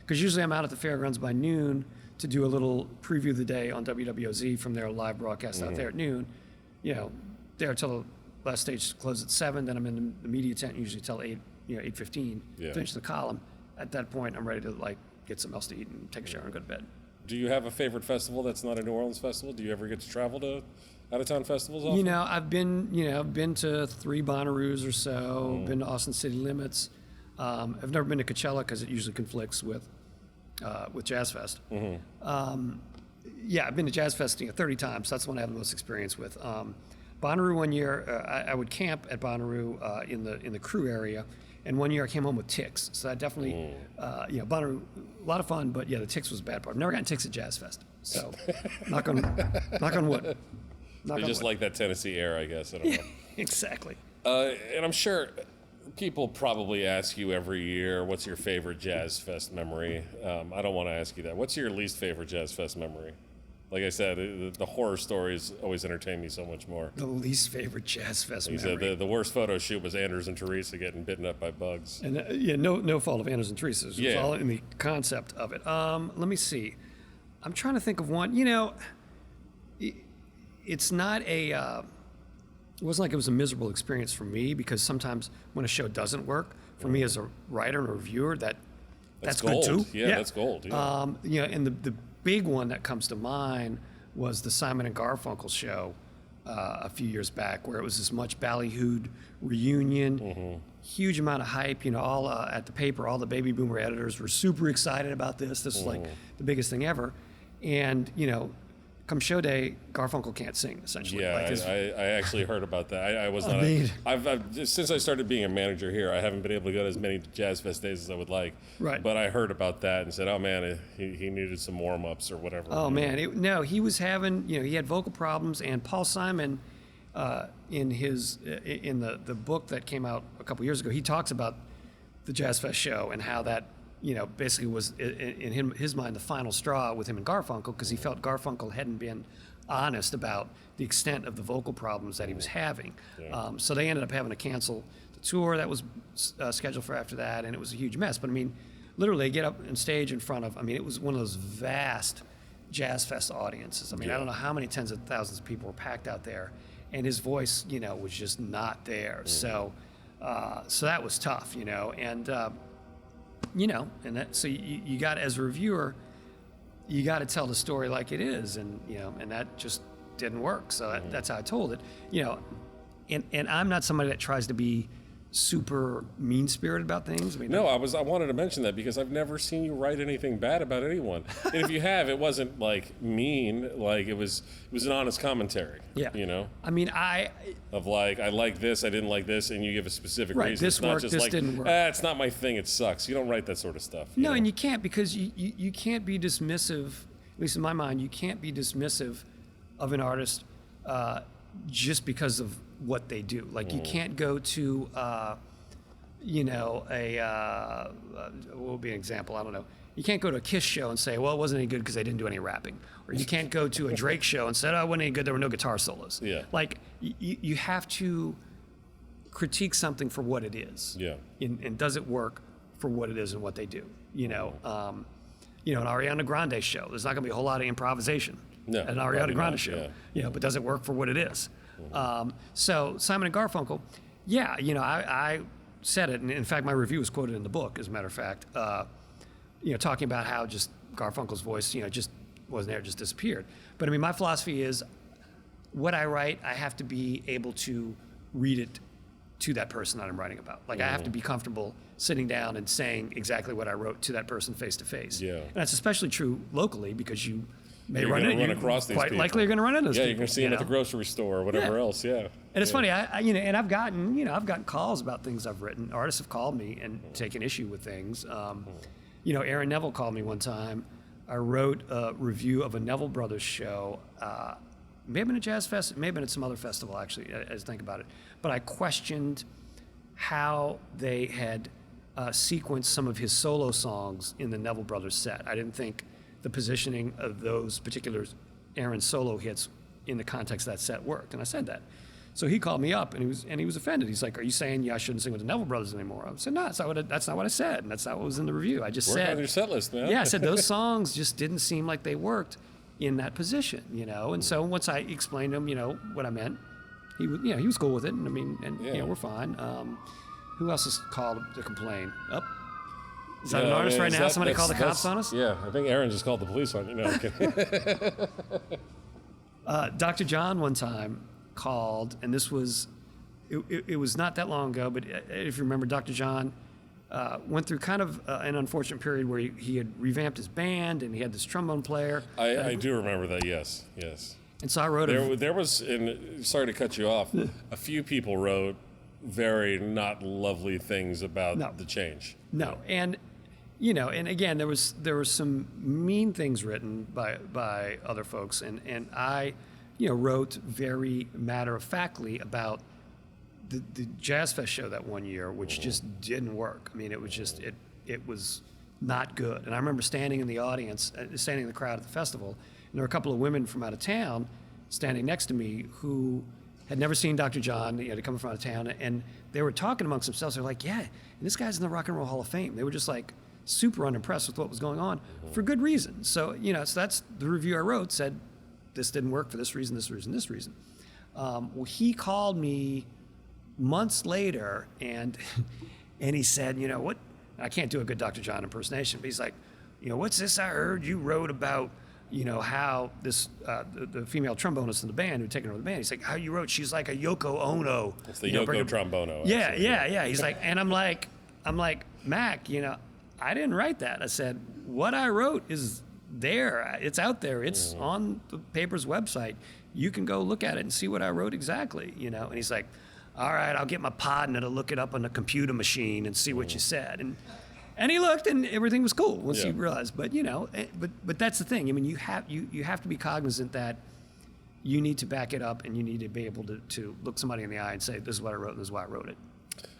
usually I'm out at the fairgrounds by noon to do a little preview of the day on WWOZ from their live broadcast out there at noon. There till the last stage closes at 7, then I'm in the media tent usually till 8, 8:15, finish the column. At that point, I'm ready to get something else to eat and take a shower and go to bed. Do you have a favorite festival that's not a New Orleans festival? Do you ever get to travel to out-of-town festivals often? I've been to 3 Bonnaroos or so, been to Austin City Limits. I've never been to Coachella because it usually conflicts with Jazz Fest. I've been to Jazz Fest 30 times. That's the one I have the most experience with. Bonnaroo one year, I would camp at Bonnaroo in the crew area. And one year I came home with tics. So I definitely, Bonnaroo, a lot of fun, but the tics was the bad part. I've never gotten tics at Jazz Fest. So knock on wood. You just like that Tennessee air, I guess. I don't know. Exactly. And I'm sure people probably ask you every year, what's your favorite Jazz Fest memory? I don't want to ask you that. What's your least favorite Jazz Fest memory? Like I said, the horror stories always entertain me so much more. The least favorite Jazz Fest memory. Said the worst photo shoot was Anders and Teresa getting bitten up by bugs. And no fault of Anders and Teresa. It was all in the concept of it. Let me see. I'm trying to think of one. It's not a. It wasn't like it was a miserable experience for me because sometimes when a show doesn't work, for me as a writer and a reviewer, that's gold. Good too. Yeah, that's gold. Yeah. And the big one that comes to mind was the Simon and Garfunkel show a few years back, where it was this much ballyhooed reunion, huge amount of hype. All at the paper, all the baby boomer editors were super excited about this. This was like the biggest thing ever, and come show day, Garfunkel can't sing, essentially. Yeah, like I actually heard about that. I was not. I've since I started being a manager here, I haven't been able to go to as many Jazz Fest days as I would like. Right. But I heard about that and said, oh man, he needed some warm ups or whatever. Oh man, he was having, he had vocal problems, and Paul Simon, in the book that came out a couple years ago, he talks about the Jazz Fest show and how that basically was in his mind the final straw with him and Garfunkel, because he felt Garfunkel hadn't been honest about the extent of the vocal problems that he was having. Yeah. So they ended up having to cancel the tour that was scheduled for after that, and it was a huge mess. But I mean, literally, they get up on stage in front of, it was one of those vast Jazz Fest audiences. I don't know how many tens of thousands of people were packed out there, and his voice, was just not there. So that was tough, and and that, so you got, as a reviewer, you got to tell the story like it is, and and that just didn't work. So that's how I told it, and I'm not somebody that tries to be super mean-spirited about things. No, I wanted to mention that because I've never seen you write anything bad about anyone, and if you have, it wasn't like mean, like it was an honest commentary. Yeah. I like this, I didn't like this, and you give a specific reason. This it's not worked, just this like, didn't work. It's not my thing, it sucks. You don't write that sort of stuff. No, and you can't, because you can't be dismissive, at least in my mind, you can't be dismissive of an artist just because of what they do. Like, you can't go to, what would be an example? I don't know. You can't go to a Kiss show and say, well, it wasn't any good because they didn't do any rapping. Or you can't go to a Drake show and say, oh, it wasn't any good, there were no guitar solos. Yeah. Like, you have to critique something for what it is. Yeah. And does it work for what it is and what they do? An Ariana Grande show, there's not going to be a whole lot of improvisation at an Ariana Grande show. Yeah. But does it work for what it is? So Simon and Garfunkel, I said it, and in fact, my review was quoted in the book, as a matter of fact, talking about how just Garfunkel's voice, just wasn't there, it just disappeared. But my philosophy is, what I write, I have to be able to read it to that person that I'm writing about. Like, I have to be comfortable sitting down and saying exactly what I wrote to that person face to face. Yeah. And that's especially true locally, because you may You're run across these quite people. likely you're going to run into those people. Yeah, you're going to see them at the grocery store or whatever else. Yeah. And it's funny, and I've gotten calls about things I've written. Artists have called me and taken issue with things. Aaron Neville called me one time. I wrote a review of a Neville Brothers show. May have been a Jazz Fest, it may have been at some other festival, actually, as I think about it. But I questioned how they had sequenced some of his solo songs in the Neville Brothers set. I didn't think the positioning of those particular Aaron solo hits in the context of that set worked, and I said that. So he called me up, and he was offended. He's like, "Are you saying I shouldn't sing with the Neville Brothers anymore?" I said, "No, that's not what I said, and that's not what was in the review. I just Work said on your set list, man." Yeah, I said those songs just didn't seem like they worked in that position, And so once I explained to him, what I meant, he was cool with it, and we're fine. Who else is called to complain? Is that an artist right now? Somebody called the cops on us? Yeah, I think Aaron just called the police on you. No, I'm kidding. Dr. John one time called, and this was, it was not that long ago, but if you remember, Dr. John went through kind of an unfortunate period where he had revamped his band, and he had this trombone player. I do remember that, yes. And so I wrote there was, and sorry to cut you off, a few people wrote very not lovely things about the change. No, and and again, there were some mean things written by other folks, and I, wrote very matter-of-factly about the Jazz Fest show that one year, which just didn't work. It was just it was not good. And I remember standing in the audience, standing in the crowd at the festival, and there were a couple of women from out of town standing next to me who had never seen Dr. John, to come from out of town, and they were talking amongst themselves. They're like, "Yeah, and this guy's in the Rock and Roll Hall of Fame." They were just like super unimpressed with what was going on for good reason. So, so that's the review I wrote, said this didn't work for this reason, this reason, this reason. Well, he called me months later, and he said, what? I can't do a good Dr. John impersonation, but he's like, what's this I heard you wrote about how this the female trombonist in the band who'd taken over the band. He's like, how you wrote? She's like a Yoko Ono. It's the Yoko trombono. Yeah, yeah. He's like, and I'm like, Mac, I didn't write that. I said, what I wrote is there. It's out there. It's on the paper's website. You can go look at it and see what I wrote exactly. And he's like, all right, I'll get my partner to look it up on the computer machine and see what you said. And he looked, and everything was cool once he realized. But but that's the thing. I mean, you have to be cognizant that you need to back it up, and you need to be able to look somebody in the eye and say, "This is what I wrote. This is why I wrote it."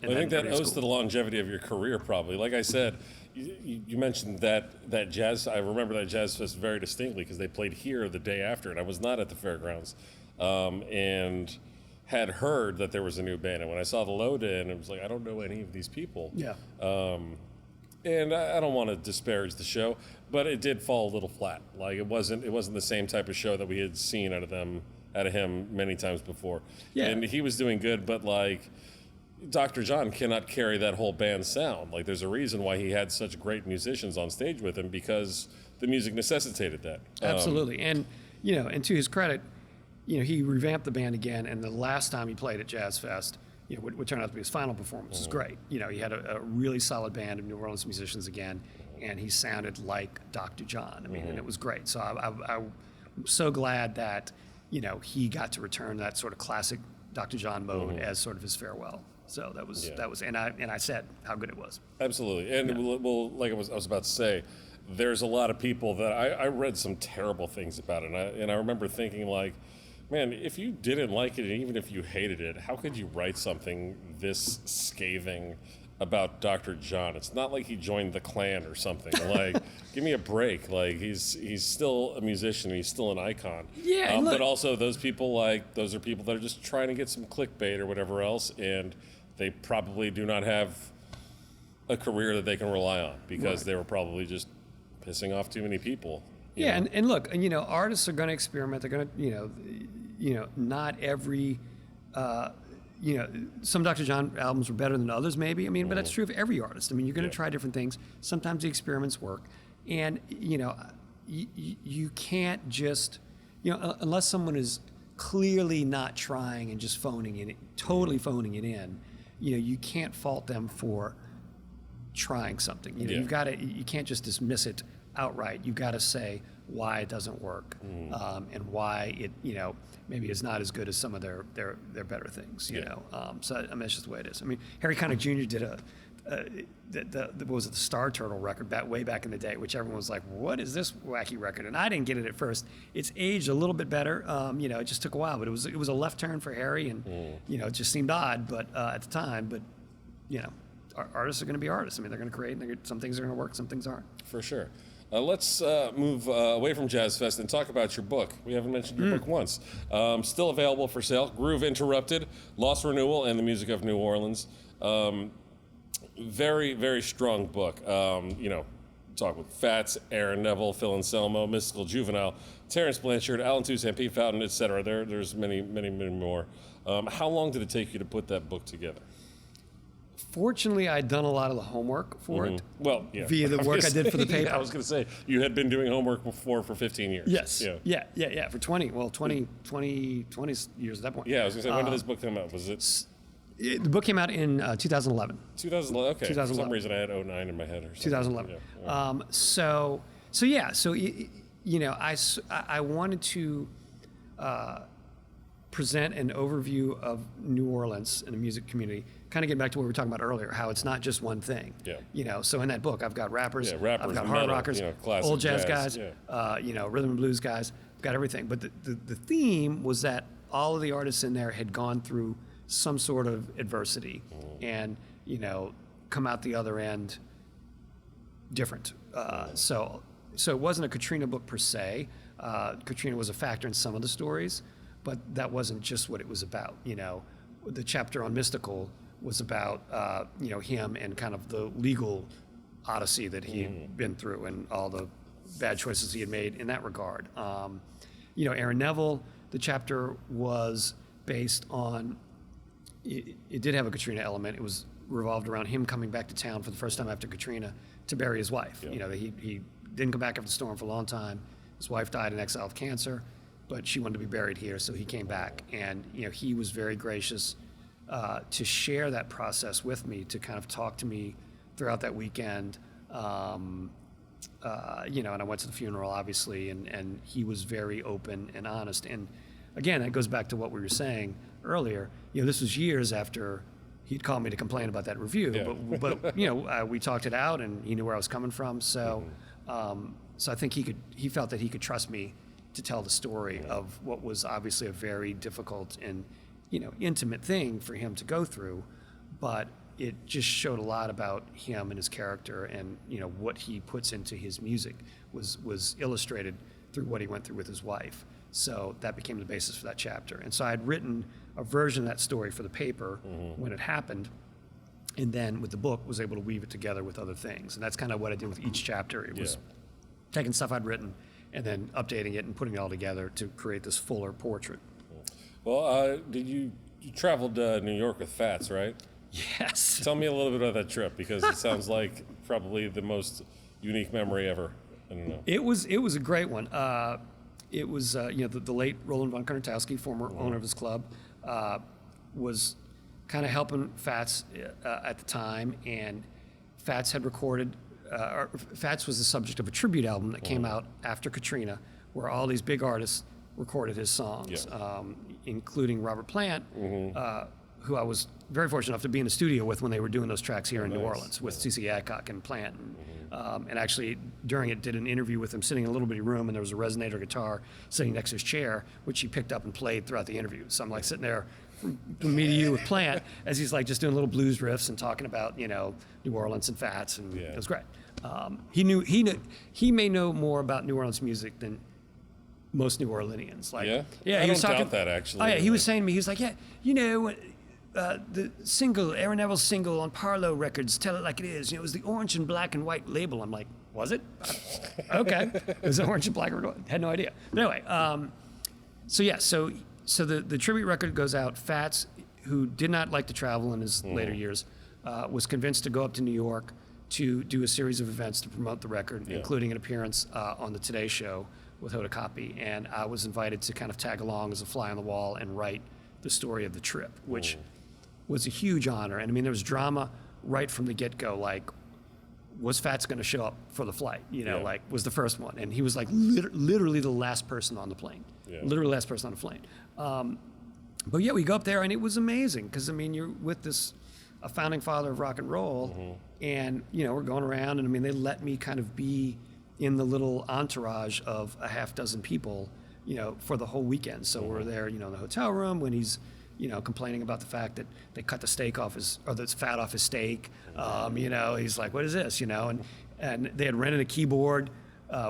I think that owes to the longevity of your career, probably. Like I said, you mentioned that jazz. I remember that Jazz Fest very distinctly because they played here the day after, and I was not at the fairgrounds, and had heard that there was a new band. And when I saw the load in, it was like, I don't know any of these people. Yeah. And I don't want to disparage the show, but it did fall a little flat. Like it wasn't the same type of show that we had seen out of him many times before. Yeah. And he was doing good, but like Dr. John cannot carry that whole band sound. Like there's a reason why he had such great musicians on stage with him, because the music necessitated that. Absolutely. And and to his credit, he revamped the band again, and the last time he played at Jazz Fest, what turned out to be his final performance was great. He had a really solid band of New Orleans musicians again, and he sounded like Dr. John. I mean, and it was great. So I'm so glad that, he got to return that sort of classic Dr. John mode as sort of his farewell. So that was, and I said how good it was. Absolutely. And well, like I was about to say, there's a lot of people that I read some terrible things about it, and I remember thinking like, man, if you didn't like it, and even if you hated it, how could you write something this scathing about Dr. John? It's not like he joined the Klan or something. Like, give me a break. Like, he's still a musician. He's still an icon. Yeah, but also those people, those are people that are just trying to get some clickbait or whatever else, and they probably do not have a career that they can rely on because they were probably just pissing off too many people. Yeah, and look, artists are going to experiment. They're going to, not every, some Dr. John albums were better than others, maybe. I mean, but that's true of every artist. I mean, you're going to try different things. Sometimes the experiments work, and you can't just, unless someone is clearly not trying and just totally phoning it in, you can't fault them for trying something. You can't just dismiss it outright. You've got to say why it doesn't work, and why it maybe is not as good as some of their better things. So I mean, that's just the way it is. I mean, Harry Connick Jr. did what was it, the Star Turtle record way back in the day, which everyone was like, what is this wacky record? And I didn't get it at first. It's aged a little bit better. It just took a while, but it was a left turn for Harry, and it just seemed odd, but at the time. But artists are going to be artists. I mean, they're going to create. Some things are going to work, some things aren't. For sure. Let's move away from Jazz Fest and talk about your book. We haven't mentioned your book once. Still available for sale. Groove Interrupted, Lost Renewal, and the Music of New Orleans. Very, very strong book. Talk with Fats, Aaron Neville, Phil Anselmo, Mystical Juvenile, Terrence Blanchard, Alan Toussaint, Pete Fountain, etc. There's many, many, many more. How long did it take you to put that book together? Fortunately, I'd done a lot of the homework for it. Well, yeah. Via the work I did for the paper. I was going to say, you had been doing homework before for 15 years. Yes. Yeah. For 20 years at that point. Yeah, I was going to say, when did this book come out? Was it? The book came out in 2011. 2011, okay. 2011. For some reason, I had 2009 in my head or something. 2011. I wanted to present an overview of New Orleans and the music community, kind of getting back to what we were talking about earlier, how it's not just one thing. Yeah. So in that book, I've got rappers, I've got hard metal, rockers, classic old jazz guys, rhythm and blues guys. I've got everything. But the theme was that all of the artists in there had gone through some sort of adversity and, come out the other end different. So it wasn't a Katrina book per se. Katrina was a factor in some of the stories, but that wasn't just what it was about. The chapter on Mystical was about, him and kind of the legal odyssey that he had been through and all the bad choices he had made in that regard. Aaron Neville, the chapter was based on, it did have a Katrina element. It was revolved around him coming back to town for the first time after Katrina to bury his wife. Yeah. He didn't come back after the storm for a long time, His wife died in exile of cancer, but she wanted to be buried here, so he came back. And he was very gracious to share that process with me, to kind of talk to me throughout that weekend. And I went to the funeral, obviously, and he was very open and honest. And again, that goes back to what we were saying earlier. This was years after he'd called me to complain about that review, Yeah. but we talked it out, and he knew where I was coming from. So, so I think he felt that he could trust me to tell the story of what was obviously a very difficult and intimate thing for him to go through, but it just showed a lot about him and his character, and what he puts into his music was illustrated through what he went through with his wife. So that became the basis for that chapter. And so I had written a version of that story for the paper when it happened, and then with the book was able to weave it together with other things. And that's kind of what I did with each chapter. It was taking stuff I'd written and then updating it and putting it all together to create this fuller portrait. Well, you traveled to New York with Fats, right? Yes. Tell me a little bit about that trip, because it sounds like probably the most unique memory ever. I don't know. It was a great one. It was the late Roland von Kurtowski, former owner of this club, was kind of helping Fats at the time, and Fats had recorded. Fats was the subject of a tribute album that came out after Katrina, where all these big artists recorded his songs, including Robert Plant, who I was very fortunate enough to be in the studio with when they were doing those tracks here in New Orleans with C.C. Adcock and Plant. And actually, during it, did an interview with him sitting in a little bitty room, and there was a resonator guitar sitting next to his chair, which he picked up and played throughout the interview. So I'm like sitting there from me to you with Plant as he's like just doing little blues riffs and talking about New Orleans and Fats, and it was great. He may know more about New Orleans music than most New Orleanians. Like, I he don't was talking doubt that, actually. Oh yeah, he was saying to me, he was like, the single, Aaron Neville's single on Parlo Records, Tell It Like It Is. It was the orange and black and white label. I'm like, was it? Okay. It was orange and black and white. Had no idea. But anyway, so the tribute record goes out. Fats, who did not like to travel in his later years, was convinced to go up to New York to do a series of events to promote the record, including an appearance on the Today Show with Hoda Kotb. And I was invited to kind of tag along as a fly on the wall and write the story of the trip, which was a huge honor. And I mean, there was drama right from the get-go, like, was Fats going to show up for the flight? Like, was the first one. And he was like literally the last person on the plane. Literally last person on the plane. But yeah, we go up there, and it was amazing, because I mean, you're with a founding father of rock and roll, and we're going around, and I mean, they let me kind of be in the little entourage of a half dozen people, for the whole weekend. So we're there, in the hotel room when he's complaining about the fact that they cut the steak off the fat off his steak. He's like, what is this? And they had rented a keyboard,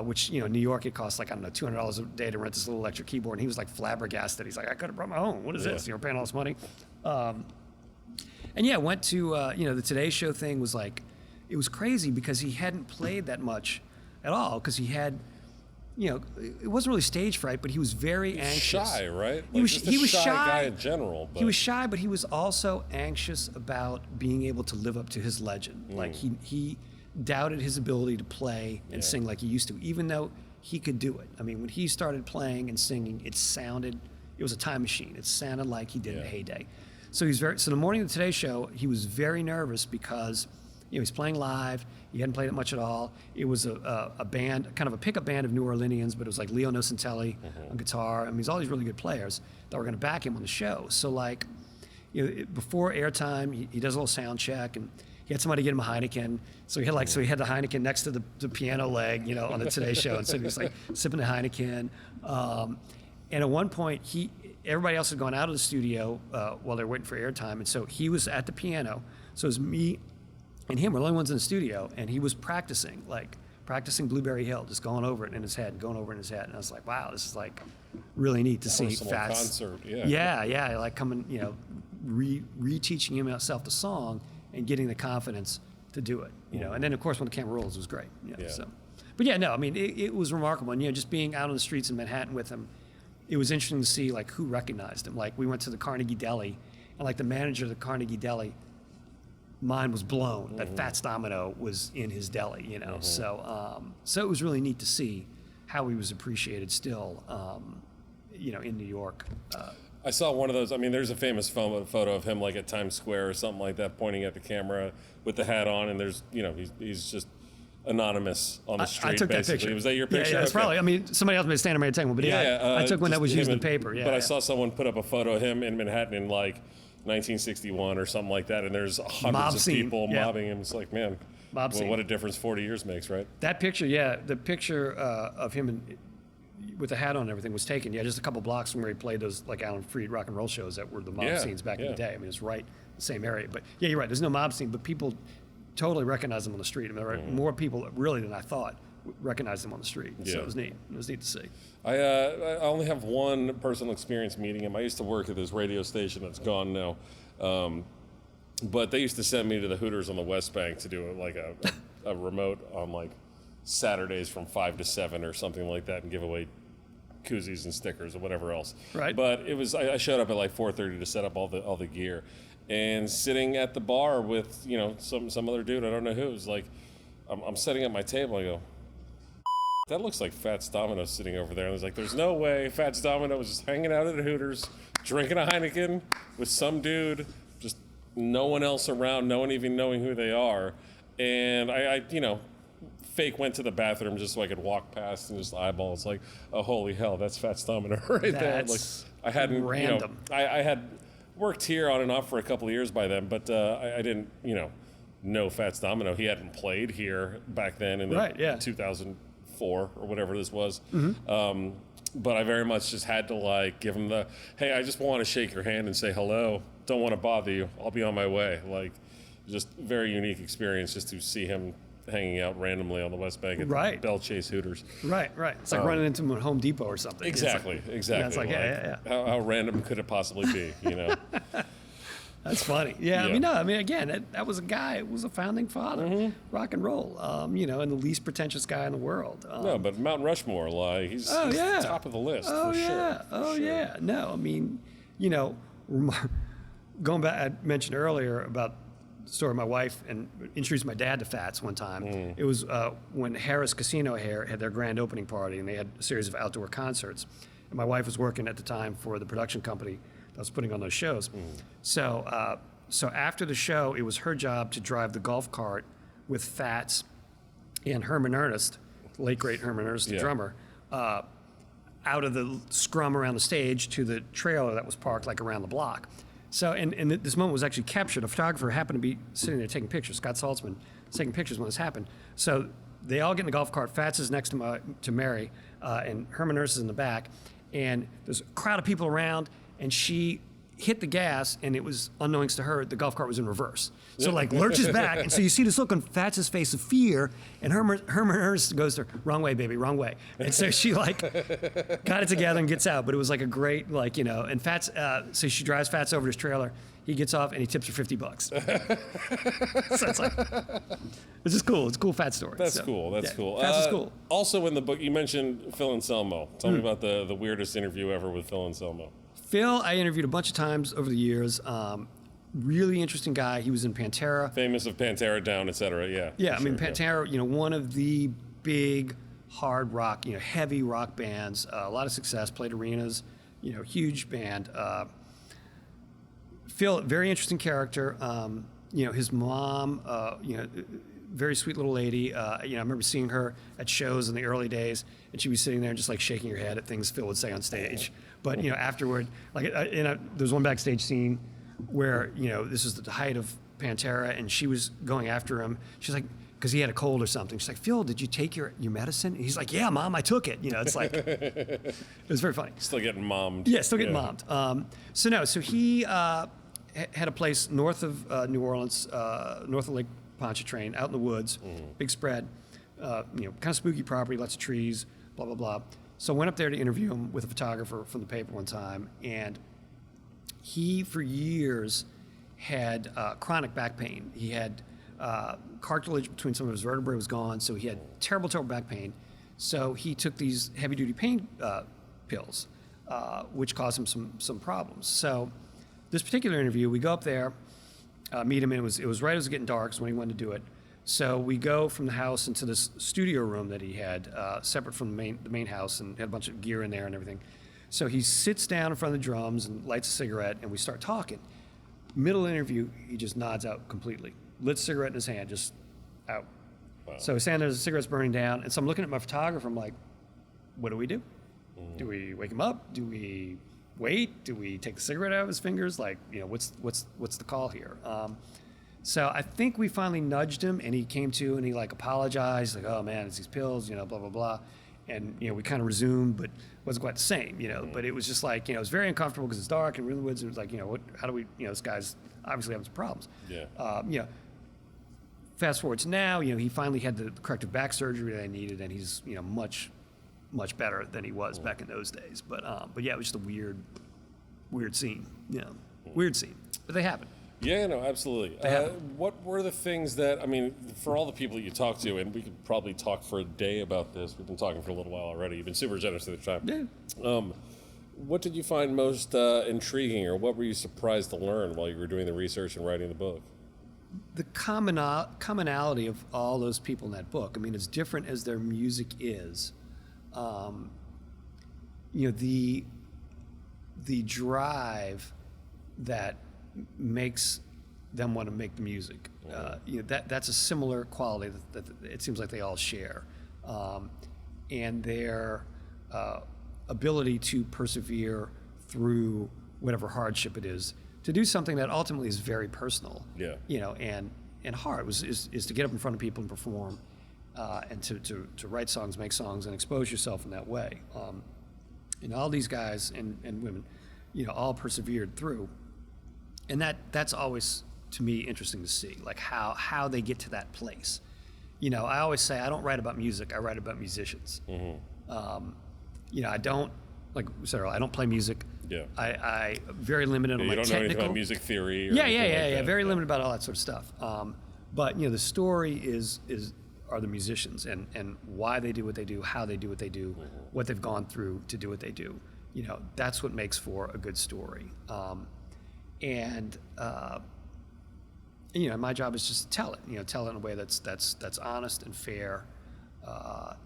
which, New York, it costs like, I don't know, $200 a day to rent this little electric keyboard. And he was like flabbergasted. He's like, I could have brought my own. What is this? You're paying all this money. Went to, the Today Show thing was like, it was crazy because he hadn't played that much at all, because he had, it wasn't really stage fright, but he was very anxious. Shy, right? He was shy guy in general. But. He was shy, but he was also anxious about being able to live up to his legend. Like he doubted his ability to play and sing like he used to, even though he could do it. I mean, when he started playing and singing, it was a time machine. It sounded like he did in a heyday. So the morning of the Today Show, he was very nervous because he's playing live. He hadn't played it much at all. It was a band, kind of a pickup band of New Orleanians, but it was like Leo Nocentelli on guitar. I mean, he's all these really good players that were going to back him on the show. So before airtime, he does a little sound check, and he had somebody get him a Heineken. So he had the Heineken next to the piano leg, on the Today Show, and so he was like sipping the Heineken. And at one point, everybody else had gone out of the studio while they were waiting for airtime, and so he was at the piano. So it was me and him were the only ones in the studio, and he was practicing Blueberry Hill, just going over it in his head, And I was like, wow, this is like really neat to see Fats. Concert, like coming, reteaching himself the song and getting the confidence to do it, And then of course when the camera rolls, it was great. But it was remarkable, and just being out on the streets in Manhattan with him, it was interesting to see like who recognized him. Like we went to the Carnegie Deli, and like the manager of the Carnegie Deli, mind was blown that Fats Domino was in his deli, So it was really neat to see how he was appreciated still, in New York. I saw one of those. I mean, there's a famous photo of him like at Times Square or something like that, pointing at the camera with the hat on, and there's, he's just anonymous on the street. I took basically. that picture. Was that your picture? Yeah, it's probably. I mean, somebody else may stand there and take one, but I took one that was used in the paper. Yeah, but I saw someone put up a photo of him in Manhattan in like 1961 or something like that, and there's hundreds of people mobbing him. It's like, man, what a difference 40 years makes, right? That picture, the picture of him with the hat on and everything was taken, just a couple blocks from where he played those like Alan Freed rock and roll shows that were the mob scenes back in the day. I mean, it's right the same area. But yeah, you're right. There's no mob scene, but people totally recognize him on the street. I mean, there are more people really than I thought recognized him on the street. Yeah. So it was neat. It was neat to see. I only have one personal experience meeting him. I used to work at this radio station that's gone now. But they used to send me to the Hooters on the West Bank to do like a remote on like Saturdays from 5 to 7 or something like that, and give away koozies and stickers or whatever else. Right. But it was I showed up at like 4:30 to set up all the gear, and sitting at the bar with some other dude, I don't know who, was like, I'm setting up my table. I go, that looks like Fats Domino sitting over there. And I was like, there's no way Fats Domino was just hanging out at the Hooters, drinking a Heineken with some dude, just no one else around, no one even knowing who they are. And I fake went to the bathroom just so I could walk past and just eyeball. It's like, oh, holy hell, that's Fats Domino right there. Like, I hadn't, random. I had worked here on and off for a couple of years by then, but I didn't, know Fats Domino. He hadn't played here back then in 2004 or whatever this was. Mm-hmm. But I very much just had to like give him the, hey, I just want to shake your hand and say hello. Don't want to bother you. I'll be on my way. Like, just very unique experience just to see him hanging out randomly on the West Bank at the Bell Chase Hooters. Right. It's like running into him at Home Depot or something. Exactly. It's like, How random could it possibly be, That's funny. Yeah. I mean, again, that was a guy. It was a founding father, rock and roll. And the least pretentious guy in the world. No, but Mount Rushmore, like he's top of the list for sure. Yeah. No, I mean, going back, I mentioned earlier about the story of my wife and introduced my dad to Fats one time. It was when Harrah's Casino here had their grand opening party, and they had a series of outdoor concerts. And my wife was working at the time for the production company that was putting on those shows. So after the show, it was her job to drive the golf cart with Fats and Herman Ernest, late great Herman Ernest, the drummer, out of the scrum around the stage to the trailer that was parked like around the block. So, and this moment was actually captured. A photographer happened to be sitting there taking pictures. Scott Saltzman taking pictures when this happened. So they all get in the golf cart. Fats is next to Mary, and Herman Ernst is in the back. And there's a crowd of people around, and she hit the gas, and it was, unknowns to her, the golf cart was in reverse. So like lurches back, and so you see this look on Fats's face of fear, and Herman Ernst goes to her, wrong way, baby, wrong way. And so she like got it together and gets out, but it was like a great, and Fats, so she drives Fats over to his trailer, he gets off, and he tips her $50. So it's like, it's just cool. It's a cool Fats story. That's cool. That's cool. Fats is cool. Also in the book, you mentioned Phil Anselmo. Tell me about the weirdest interview ever with Phil Anselmo. Phil, I interviewed a bunch of times over the years. Really interesting guy. He was in Pantera. Famous of Pantera Down, et cetera. Yeah. Yeah, I mean, Pantera, one of the big hard rock, heavy rock bands. A lot of success, played arenas, huge band. Phil, very interesting character. His mom, very sweet little lady. I remember seeing her at shows in the early days, and she'd be sitting there and just like shaking her head at things Phil would say on stage. But afterward, there's one backstage scene where this is the height of Pantera, and she was going after him. She's like, because he had a cold or something. She's like, Phil, did you take your medicine? And he's like, yeah, Mom, I took it. It's like, it was very funny. Still getting mommed. Yeah, still getting mommed. So he had a place north of New Orleans, north of Lake Pontchartrain, out in the woods, big spread, kind of spooky property, lots of trees, blah, blah, blah. So I went up there to interview him with a photographer from the paper one time, and he, for years, had chronic back pain. He had cartilage between some of his vertebrae was gone, so he had terrible, terrible back pain. So he took these heavy-duty pain pills, which caused him some problems. So this particular interview, we go up there, meet him, and it was right as it was getting dark, so when he wanted to do it. So we go from the house into this studio room that he had, separate from the main house, and had a bunch of gear in there and everything. So he sits down in front of the drums and lights a cigarette, and we start talking. Middle interview, he just nods out completely. Lit cigarette in his hand, just out. Wow. So he's standing there, the cigarette's burning down, and so I'm looking at my photographer, I'm like, what do we do? Do we wake him up? Do we wait? Do we take the cigarette out of his fingers? Like, what's the call here? So I think we finally nudged him, and he came to, and he like apologized, like, oh man, it's these pills, blah, blah, blah. And, we kind of resumed, but it wasn't quite the same, but it was just like, it was very uncomfortable because it's dark and we're in the woods. And it was like, how do we, this guy's obviously having some problems. Yeah. Fast forward to now, he finally had the corrective back surgery that I needed, and he's, much, much better than he was back in those days. But yeah, it was just a weird scene, weird scene, but they happen. Yeah, no, absolutely. What were the things that, for all the people that you talked to, and we could probably talk for a day about this. We've been talking for a little while already. You've been super generous with your time. Yeah. What did you find most intriguing, or what were you surprised to learn while you were doing the research and writing the book? The commonality of all those people in that book, as different as their music is, the drive that makes them want to make the music. That's a similar quality that it seems like they all share. And their ability to persevere through whatever hardship it is, to do something that ultimately is very personal. Yeah. And hard is to get up in front of people and perform, and to write songs, make songs, and expose yourself in that way. And all these guys and women, all persevered through. And that's always, to me, interesting to see, like how they get to that place. I always say I don't write about music, I write about musicians. I don't, like we said earlier, I don't play music. Yeah. I very limited on my technical. You don't know anything about music theory or Yeah. Very limited about all that sort of stuff. But the story are the musicians and why they do what they do, how they do what they do, what they've gone through to do what they do. That's what makes for a good story. My job is just to tell it. Tell it in a way that's honest and fair,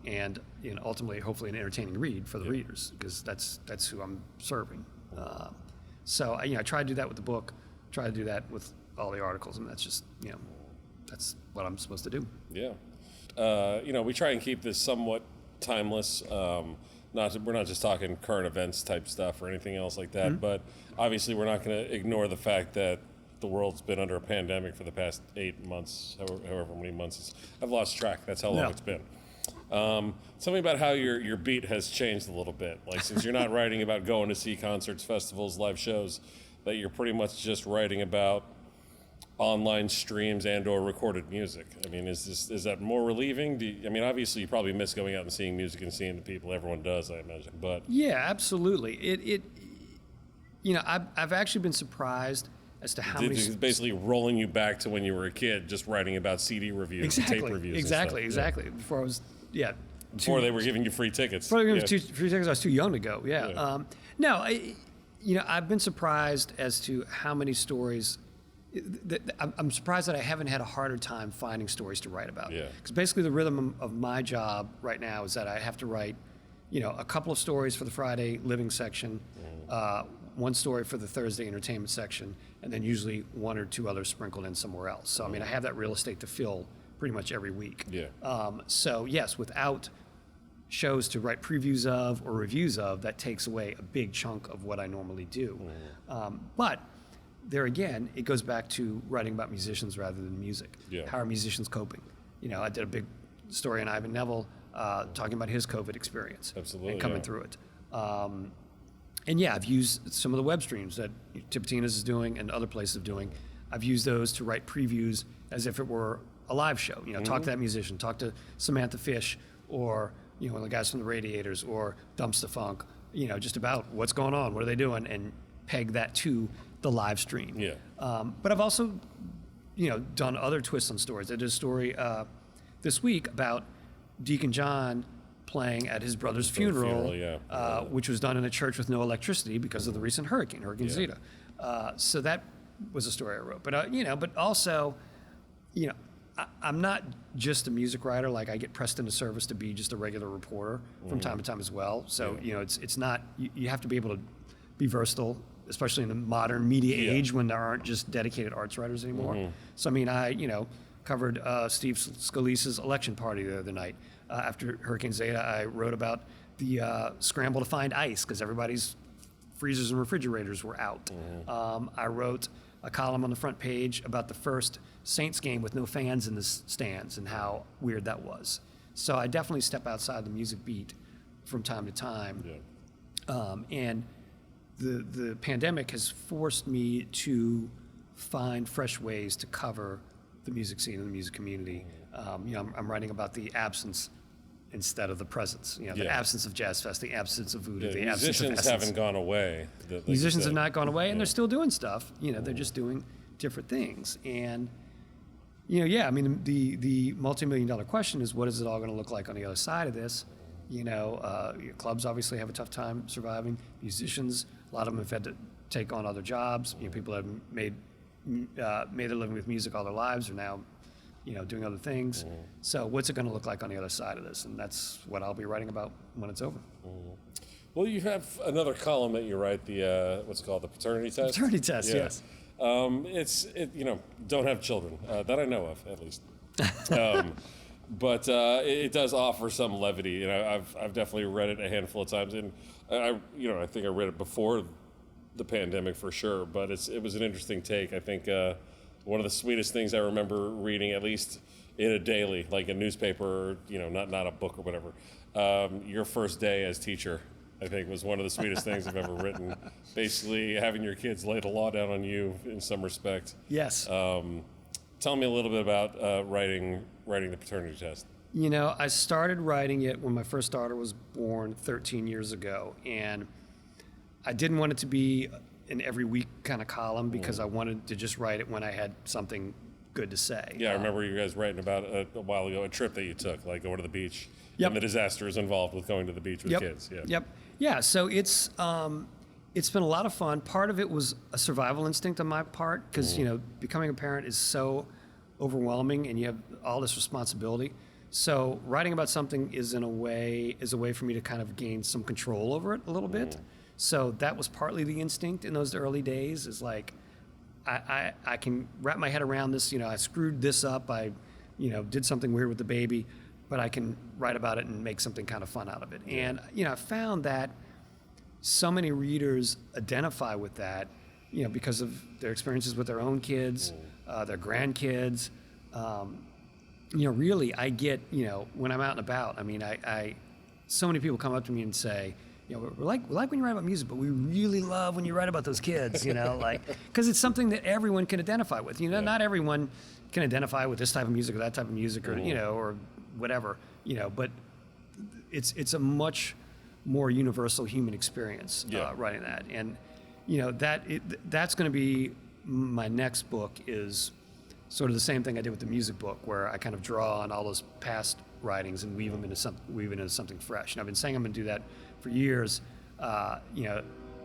and ultimately, hopefully, an entertaining read for the readers, because that's who I'm serving. So I try to do that with the book. Try to do that with all the articles, and that's just that's what I'm supposed to do. Yeah. We try and keep this somewhat timeless. We're not just talking current events type stuff or anything else like that, but obviously we're not going to ignore the fact that the world's been under a pandemic for the past 8 months, however many months. I've lost track. That's how long it's been. Tell me about how your beat has changed a little bit. Like, since you're not writing about going to see concerts, festivals, live shows, that you're pretty much just writing about online streams and or recorded music. Is that more relieving? Obviously you probably miss going out and seeing music and seeing the people. Everyone does, I imagine. But yeah, absolutely. I've actually been surprised as to how many. It's basically rolling you back to when you were a kid, just writing about CD reviews, and tape reviews. Exactly. Before I was, Before they were giving you free tickets. Before they were giving free tickets, I was too young to go. Yeah. No, I've been surprised as to how many stories. I'm surprised that I haven't had a harder time finding stories to write about. Yeah. Because basically the rhythm of my job right now is that I have to write, a couple of stories for the Friday living section, one story for the Thursday entertainment section, and then usually one or two others sprinkled in somewhere else. So, I have that real estate to fill pretty much every week. Yeah. So, yes, without shows to write previews of or reviews of, that takes away a big chunk of what I normally do. But there again, it goes back to writing about musicians rather than music. Yeah. How are musicians coping? I did a big story on Ivan Neville talking about his COVID experience. Absolutely, and coming through it. And I've used some of the web streams that Tipitina's is doing and other places are doing. I've used those to write previews as if it were a live show. Talk to that musician, talk to Samantha Fish, or one of the guys from the Radiators, or Dumpster Funk. Just about what's going on, what are they doing, and peg that to the live stream. Yeah. But I've also, done other twists on stories. I did a story this week about Deacon John playing at his brother's funeral, which was done in a church with no electricity because of the recent Hurricane Zeta. So that was a story I wrote. But but also, I'm not just a music writer. Like I get pressed into service to be just a regular reporter from time to time as well. So it's not you have to be able to be versatile, especially in the modern media age when there aren't just dedicated arts writers anymore. So I mean, I covered Steve Scalise's election party the other night. After Hurricane Zeta, I wrote about the scramble to find ice because everybody's freezers and refrigerators were out. I wrote a column on the front page about the first Saints game with no fans in the stands and how weird that was. So I definitely step outside the music beat from time to time. And the pandemic has forced me to find fresh ways to cover the music scene and the music community. I'm writing about the absence instead of the presence. The absence of Jazz Fest, the absence of voodoo, the absence of musicians haven't gone away. Musicians have not gone away, and they're still doing stuff. They're just doing different things. And I mean, the multi-million-dollar question is, what is it all going to look like on the other side of this? Clubs obviously have a tough time surviving. Musicians, a lot of them have had to take on other jobs. People have made their living with music all their lives are now doing other things. So what's it going to look like on the other side of this? And that's what I'll be writing about when it's over. Well, you have another column that you write, the what's it called, the Paternity Test? Paternity Test, yes. Don't have children, that I know of, at least. But it does offer some levity. I've definitely read it a handful of times, and I think I read it before the pandemic for sure, but it was an interesting take. I think one of the sweetest things I remember reading, at least in a daily, like a newspaper, not a book or whatever. Your first day as teacher, I think, was one of the sweetest things I've ever written. Basically, having your kids lay the law down on you in some respect. Yes. Tell me a little bit about writing the Paternity Test. I started writing it when my first daughter was born 13 years ago, and I didn't want it to be an every week kind of column because I wanted to just write it when I had something good to say. Yeah, I remember you guys writing about a while ago a trip that you took, like going to the beach, Yep. and the disasters involved with going to the beach with kids. Yeah, so it's been a lot of fun. Part of it was a survival instinct on my part because becoming a parent is so overwhelming and you have all this responsibility. So writing about something is a way for me to kind of gain some control over it a little bit. So that was partly the instinct in those early days, is like, I can wrap my head around this, I screwed this up, I did something weird with the baby, but I can write about it and make something kind of fun out of it. And, I found that so many readers identify with that, because of their experiences with their own kids, their grandkids. Really, I get, when I'm out and about, I mean, so many people come up to me and say, we like when you write about music, but we really love when you write about those kids, because it's something that everyone can identify with. Not everyone can identify with this type of music or that type of music, or or whatever, but it's a much more universal human experience writing that, and that's going to be my next book. Is sort of the same thing I did with the music book, where I kind of draw on all those past writings and weave it into something fresh. And I've been saying I'm going to do that for years. The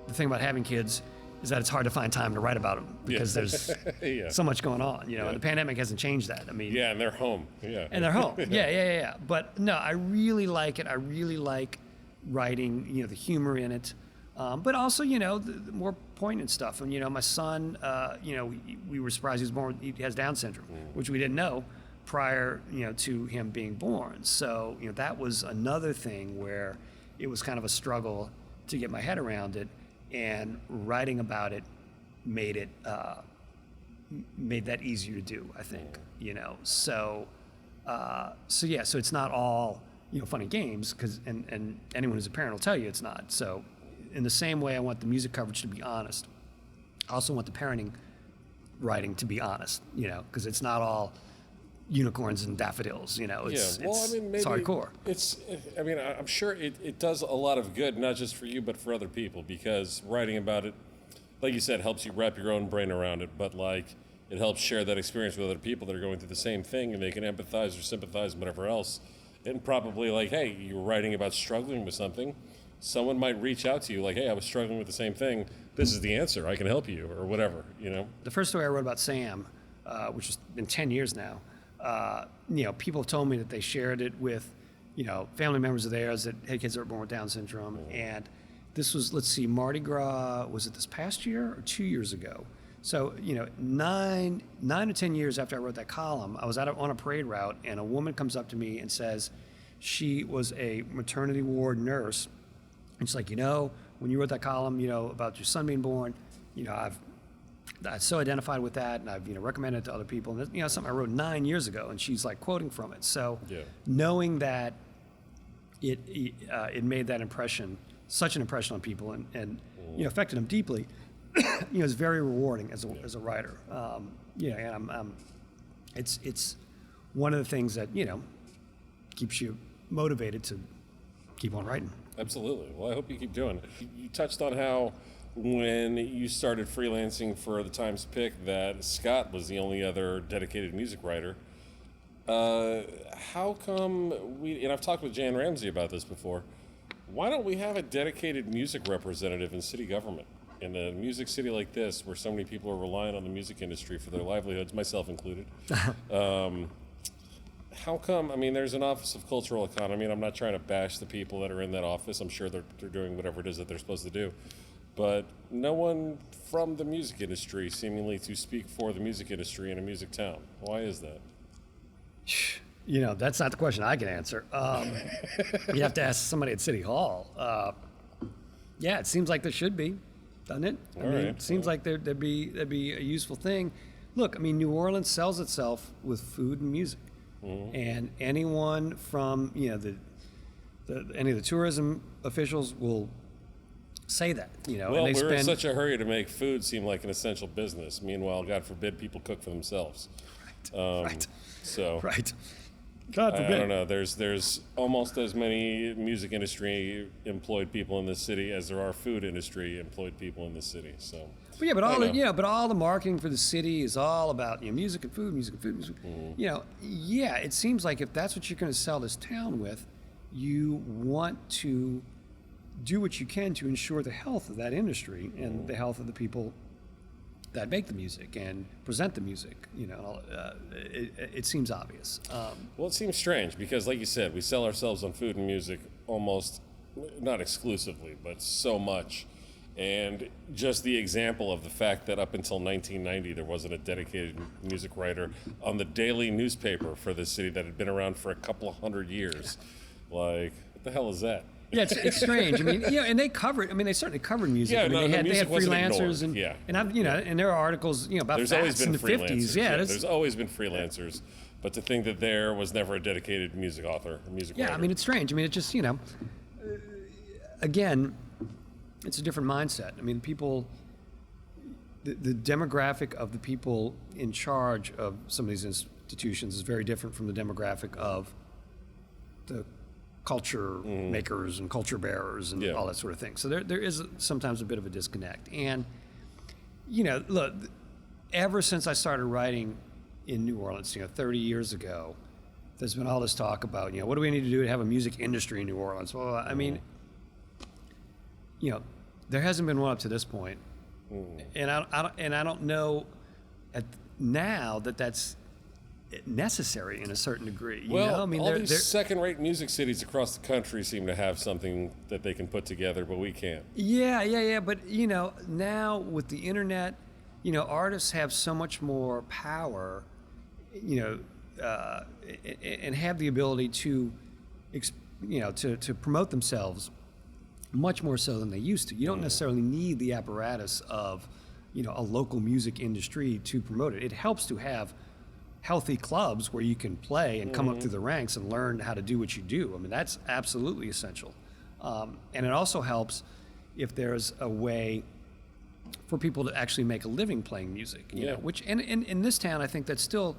thing about having kids is that it's hard to find time to write about them because there's so much going on, and the pandemic hasn't changed that. I mean, and they're home. And they're home. Yeah. But no, I really like it. I really like writing, the humor in it. But also, the more poignant stuff. And, my son, we were surprised he was born, he has Down syndrome, which we didn't know prior, to him being born. So, that was another thing where it was kind of a struggle to get my head around it, and writing about it made that easier to do, I think, So it's not all, fun and games, and anyone who's a parent will tell you it's not. So in the same way I want the music coverage to be honest, I also want the parenting writing to be honest, because it's not all unicorns and daffodils, it's hardcore. I'm sure it does a lot of good, not just for you, but for other people, because writing about it, like you said, helps you wrap your own brain around it, but it helps share that experience with other people that are going through the same thing, and they can empathize or sympathize and whatever else. And probably hey, you were writing about struggling with something. Someone might reach out to you hey, I was struggling with the same thing. This is the answer. I can help you, or whatever, The first story I wrote about Sam, which has been 10 years now, people told me that they shared it with, family members of theirs that had kids that were born with Down syndrome. And this was, let's see, Mardi Gras, was it this past year or 2 years ago? So, 9 to 10 years after I wrote that column, I was on a parade route, and a woman comes up to me and says she was a maternity ward nurse. And she's like, when you wrote that column, about your son being born, I've so identified with that, and I've recommended it to other people. And that's something I wrote 9 years ago, and she's like quoting from it. So knowing that it made that impression, such an impression on people, and affected them deeply, is very rewarding as a writer. And it's one of the things that keeps you motivated to keep on writing. Absolutely. Well, I hope you keep doing it. You touched on how when you started freelancing for the Times-Pic that Scott was the only other dedicated music writer. How come and I've talked with Jan Ramsey about this before, why don't we have a dedicated music representative in city government? In a music city like this, where so many people are relying on the music industry for their livelihoods, myself included. How come? There's an Office of Cultural Economy, and I'm not trying to bash the people that are in that office. I'm sure they're doing whatever it is that they're supposed to do. But no one from the music industry seemingly to speak for the music industry in a music town. Why is that? That's not the question I can answer. You'd have to ask somebody at City Hall. It seems like there should be, doesn't it? It seems like there'd be a useful thing. Look, New Orleans sells itself with food and music. And anyone from any of the tourism officials will say that. Well, we're in such a hurry to make food seem like an essential business. Meanwhile, God forbid, people cook for themselves. Right. So right. God forbid. I don't know. There's almost as many music industry employed people in this city as there are food industry employed people in this city. So. But all the marketing for the city is all about music and food, music and food. Music. It seems like if that's what you're going to sell this town with, you want to do what you can to ensure the health of that industry and the health of the people that make the music and present the music. It seems obvious. Well, it seems strange because, like you said, we sell ourselves on food and music almost, not exclusively, but so much. And just the example of the fact that up until 1990, there wasn't a dedicated music writer on the daily newspaper for the city that had been around for a couple of 100 years. Like, what the hell is that? Yeah, it's strange. And they covered. They certainly covered music. Yeah, they had freelancers, ignored. and there are articles, about there's Fats in the 50s. Yeah, there's always been freelancers, but to think that there was never a dedicated music author, music writer. It's strange. It just, again, it's a different mindset. People, the demographic of the people in charge of some of these institutions is very different from the demographic of the culture makers and culture bearers and all that sort of thing. So there is sometimes a bit of a disconnect. And, look, ever since I started writing in New Orleans, 30 years ago, there's been all this talk about, what do we need to do to have a music industry in New Orleans? Well, there hasn't been one up to this point. And I don't know now that's necessary in a certain degree. All these second-rate music cities across the country seem to have something that they can put together, but we can't. Yeah. But now with the internet, artists have so much more power, and have the ability to, to promote themselves much more so than they used to. You don't necessarily need the apparatus of, a local music industry to promote it. It helps to have healthy clubs where you can play and come up through the ranks and learn how to do what you do. that's absolutely essential. And it also helps if there's a way for people to actually make a living playing music, which in this town, I think that's still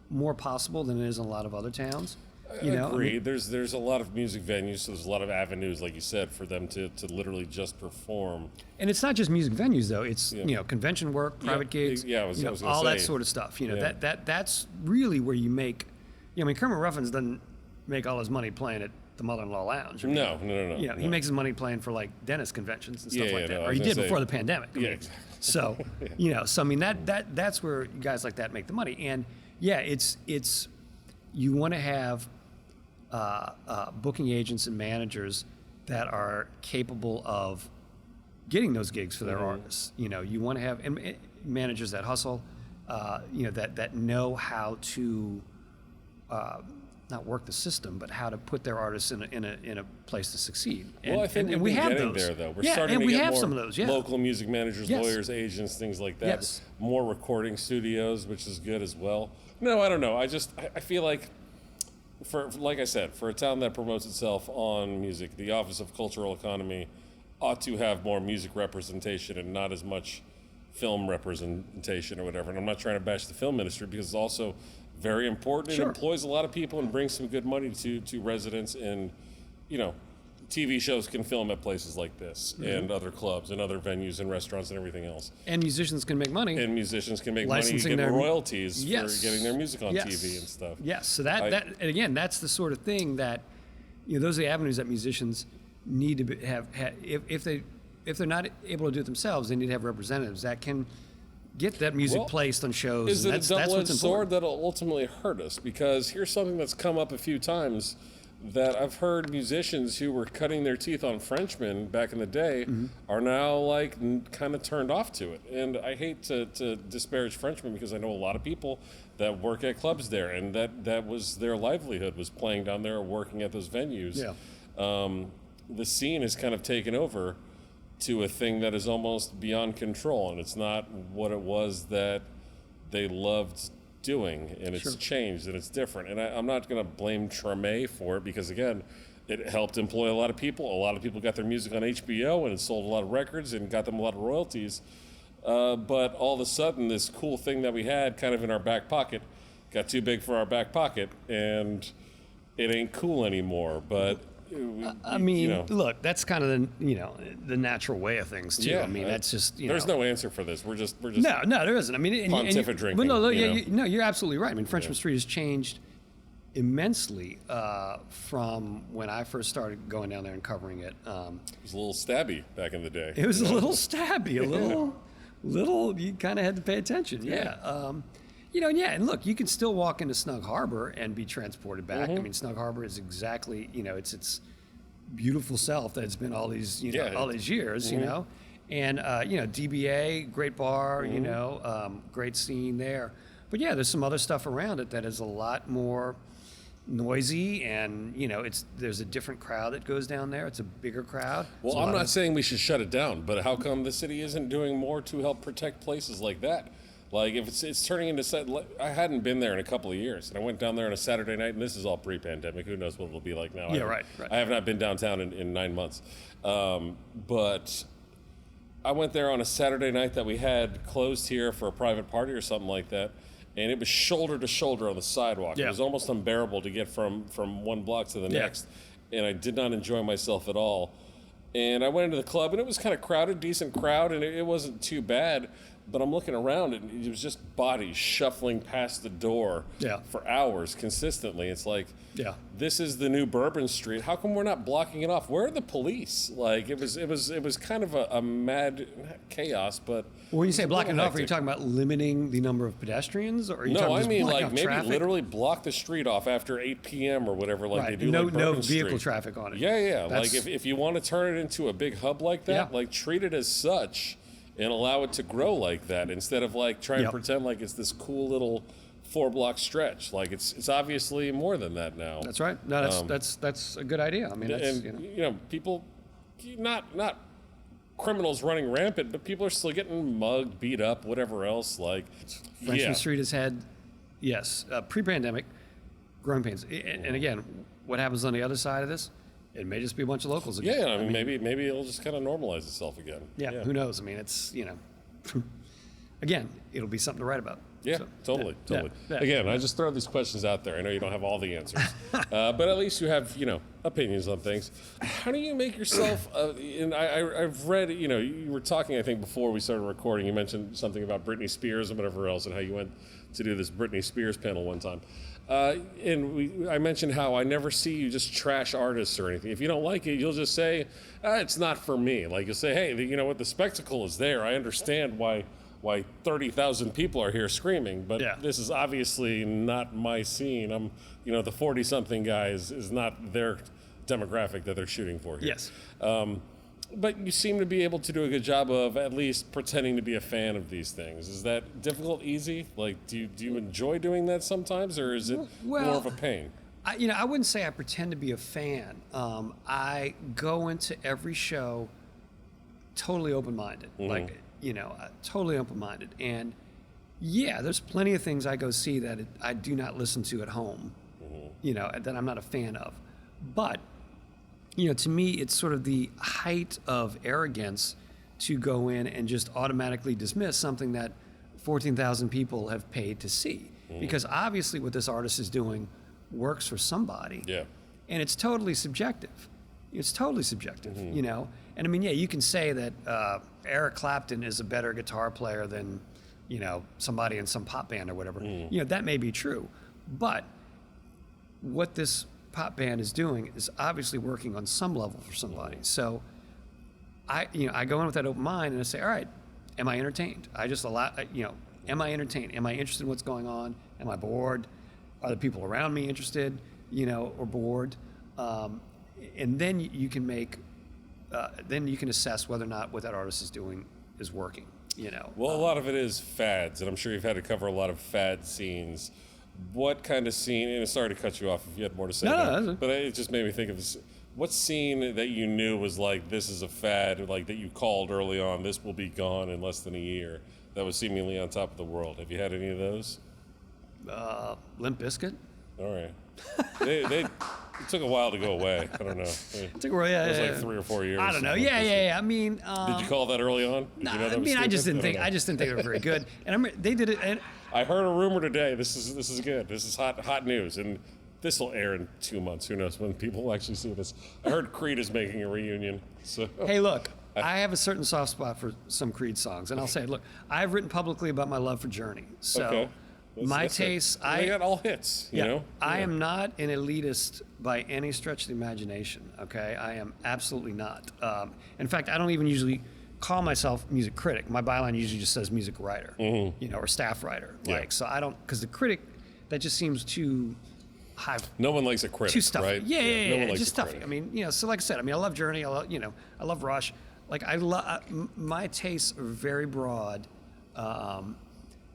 more possible than it is in a lot of other towns. Agreed. There's a lot of music venues, so there's a lot of avenues, like you said, for them to literally just perform. And it's not just music venues, though. It's convention work, private gigs, I was gonna all say, that sort of stuff. That's really where you make. Kermit Ruffins doesn't make all his money playing at the Mother-in-Law Lounge. No. He makes his money playing for like dentist conventions and stuff like that, or he did before the pandemic. Exactly. So that's where guys like that make the money. And it's you want to have booking agents and managers that are capable of getting those gigs for their artists. You know, you want to have managers that hustle, that know how to not work the system, but how to put their artists in a place to succeed. Well, I think we have those there, though. We're starting to get more some of those. Yeah. Local music managers, lawyers, agents, things like that. Yes. More recording studios, which is good as well. No, I don't know. I feel like, like I said, for a town that promotes itself on music, the Office of Cultural Economy ought to have more music representation and not as much film representation or whatever. And I'm not trying to bash the film industry, because it's also very important. Sure. It employs a lot of people and brings some good money to residents. And, TV shows can film at places like this and other clubs and other venues and restaurants and everything else. And musicians can make money. And musicians can make Licensing money, get their royalties Yes. for getting their music on Yes. TV and stuff. Yes. So that and again, that's the sort of thing that, those are the avenues that musicians need to have. If they're not able to do it themselves, they need to have representatives that can get that music placed on shows. Is it a double-edged sword important. that'll ultimately hurt us? Because here's something that's come up a few times, that I've heard musicians who were cutting their teeth on Frenchmen back in the day are now like kind of turned off to it. And I hate to disparage Frenchmen, because I know a lot of people that work at clubs there, and that was their livelihood, was playing down there or working at those venues. Yeah. The scene has kind of taken over to a thing that is almost beyond control, and it's not what it was that they loved doing, and it's changed and it's different. And I'm not going to blame Treme for it, because again, it helped employ a lot of people. A lot of people got their music on HBO, and it sold a lot of records and got them a lot of royalties. But all of a sudden, this cool thing that we had kind of in our back pocket got too big for our back pocket, and it ain't cool anymore. But look, that's kind of the natural way of things too. Yeah, I mean, that's just there's no answer for this. We're just no, there isn't. I mean, pontific drinking. But you're absolutely right. I mean, Frenchman Street has changed immensely from when I first started going down there and covering it. It was a little stabby back in the day. It was a little stabby, a little. You kind of had to pay attention. Yeah. And look, you can still walk into Snug Harbor and be transported back. I mean, Snug Harbor is exactly, it's its beautiful self that it's been all these, all these years, and DBA, great bar, great scene there. But yeah, there's some other stuff around it that is a lot more noisy, and there's a different crowd that goes down there. It's a bigger crowd. Well, I'm not saying we should shut it down, but how come the city isn't doing more to help protect places like that? Like, if it's turning into, I hadn't been there in a couple of years, and I went down there on a Saturday night, and this is all pre-pandemic. Who knows what it'll be like now? Yeah, right. I have not been downtown in 9 months. But I went there on a Saturday night that we had closed here for a private party or something like that, and it was shoulder to shoulder on the sidewalk. Yeah. It was almost unbearable to get from one block to the next, and I did not enjoy myself at all. And I went into the club, and it was kind of crowded, decent crowd, and it wasn't too bad. But I'm looking around, and it was just bodies shuffling past the door for hours consistently. It's like, this is the new Bourbon Street. How come we're not blocking it off? Where are the police? Like, it was kind of a mad chaos. But when you say blocking it off, are you talking about limiting the number of pedestrians, or are you talking I mean blocking like off maybe traffic? Literally block the street off after 8 p.m. or whatever, like they do. No, like Bourbon no vehicle Street. traffic on it. Yeah. Like if you want to turn it into a big hub like that, like treat it as such. And allow it to grow like that, instead of like trying to pretend like it's this cool little 4-block stretch. Like it's obviously more than that now. That's right. No, that's a good idea. I mean, people, not criminals running rampant, but people are still getting mugged, beat up, whatever else. Like Frenchman Street has had, pre-pandemic growing pains. And again, what happens on the other side of this? It may just be a bunch of locals again. Yeah, I mean maybe it'll just kind of normalize itself again. Yeah, who knows? I mean, it's, again, it'll be something to write about. Yeah, so, totally. Yeah. Again, I just throw these questions out there. I know you don't have all the answers, but at least you have, opinions on things. How do you make yourself, and I've read, you were talking, I think, before we started recording, you mentioned something about Britney Spears and whatever else, and how you went to do this Britney Spears panel one time. I mentioned how I never see you just trash artists or anything. If you don't like it, you'll just say, it's not for me. Like, you'll say, hey, you know what, the spectacle is there. I understand why why 30,000 people are here screaming, but Yeah. this is obviously not my scene. I'm, the 40-something guy is not their demographic that they're shooting for here. Yes. But you seem to be able to do a good job of at least pretending to be a fan of these things. Is that difficult, easy? Like, do you enjoy doing that sometimes, or is it more of a pain? I wouldn't say I pretend to be a fan. I go into every show totally open-minded, totally open-minded. And yeah, there's plenty of things I go see that I do not listen to at home, that I'm not a fan of. But, to me, it's sort of the height of arrogance to go in and just automatically dismiss something that 14,000 people have paid to see. Because obviously what this artist is doing works for somebody. Yeah. And it's totally subjective. It's totally subjective, And I mean, yeah, you can say that Eric Clapton is a better guitar player than, somebody in some pop band or whatever. That may be true. But what this pop band is doing is obviously working on some level for somebody. So I go in with that open mind and I say, all right, am I entertained? Am I entertained? Am I interested in what's going on? Am I bored? Are the people around me interested, or bored? And then you can assess whether or not what that artist is doing is working, Well, a lot of it is fads, and I'm sure you've had to cover a lot of fad scenes. What kind of scene, and sorry to cut you off if you had more to say, but it just made me think of this. What scene that you knew was like, this is a fad, like that you called early on, this will be gone in less than a year, that was seemingly on top of the world? Have you had any of those? Limp Bizkit? All right. It took a while to go away. I don't know. It took a while, yeah. It was like 3 or 4 years. I don't know. Yeah. I mean, did you call that early on? I just didn't think they were very good. And they did it. And I heard a rumor today. This is good. This is hot news, and this will air in 2 months. Who knows when people will actually see this? I heard Creed is making a reunion. So hey, look, I have a certain soft spot for some Creed songs, and I'll say, look, I've written publicly about my love for Journey. So. Okay. My taste, they got all hits, you know? I am not an elitist by any stretch of the imagination, okay? I am absolutely not. In fact, I don't even usually call myself music critic. My byline usually just says music writer, or staff writer. Yeah. So I don't, because the critic, that just seems too high. No one likes a critic, too stuffy. right? Yeah, No one likes just a stuffy. critic. I mean, so like I said, I love Journey, I love Rush. Like, my tastes are very broad.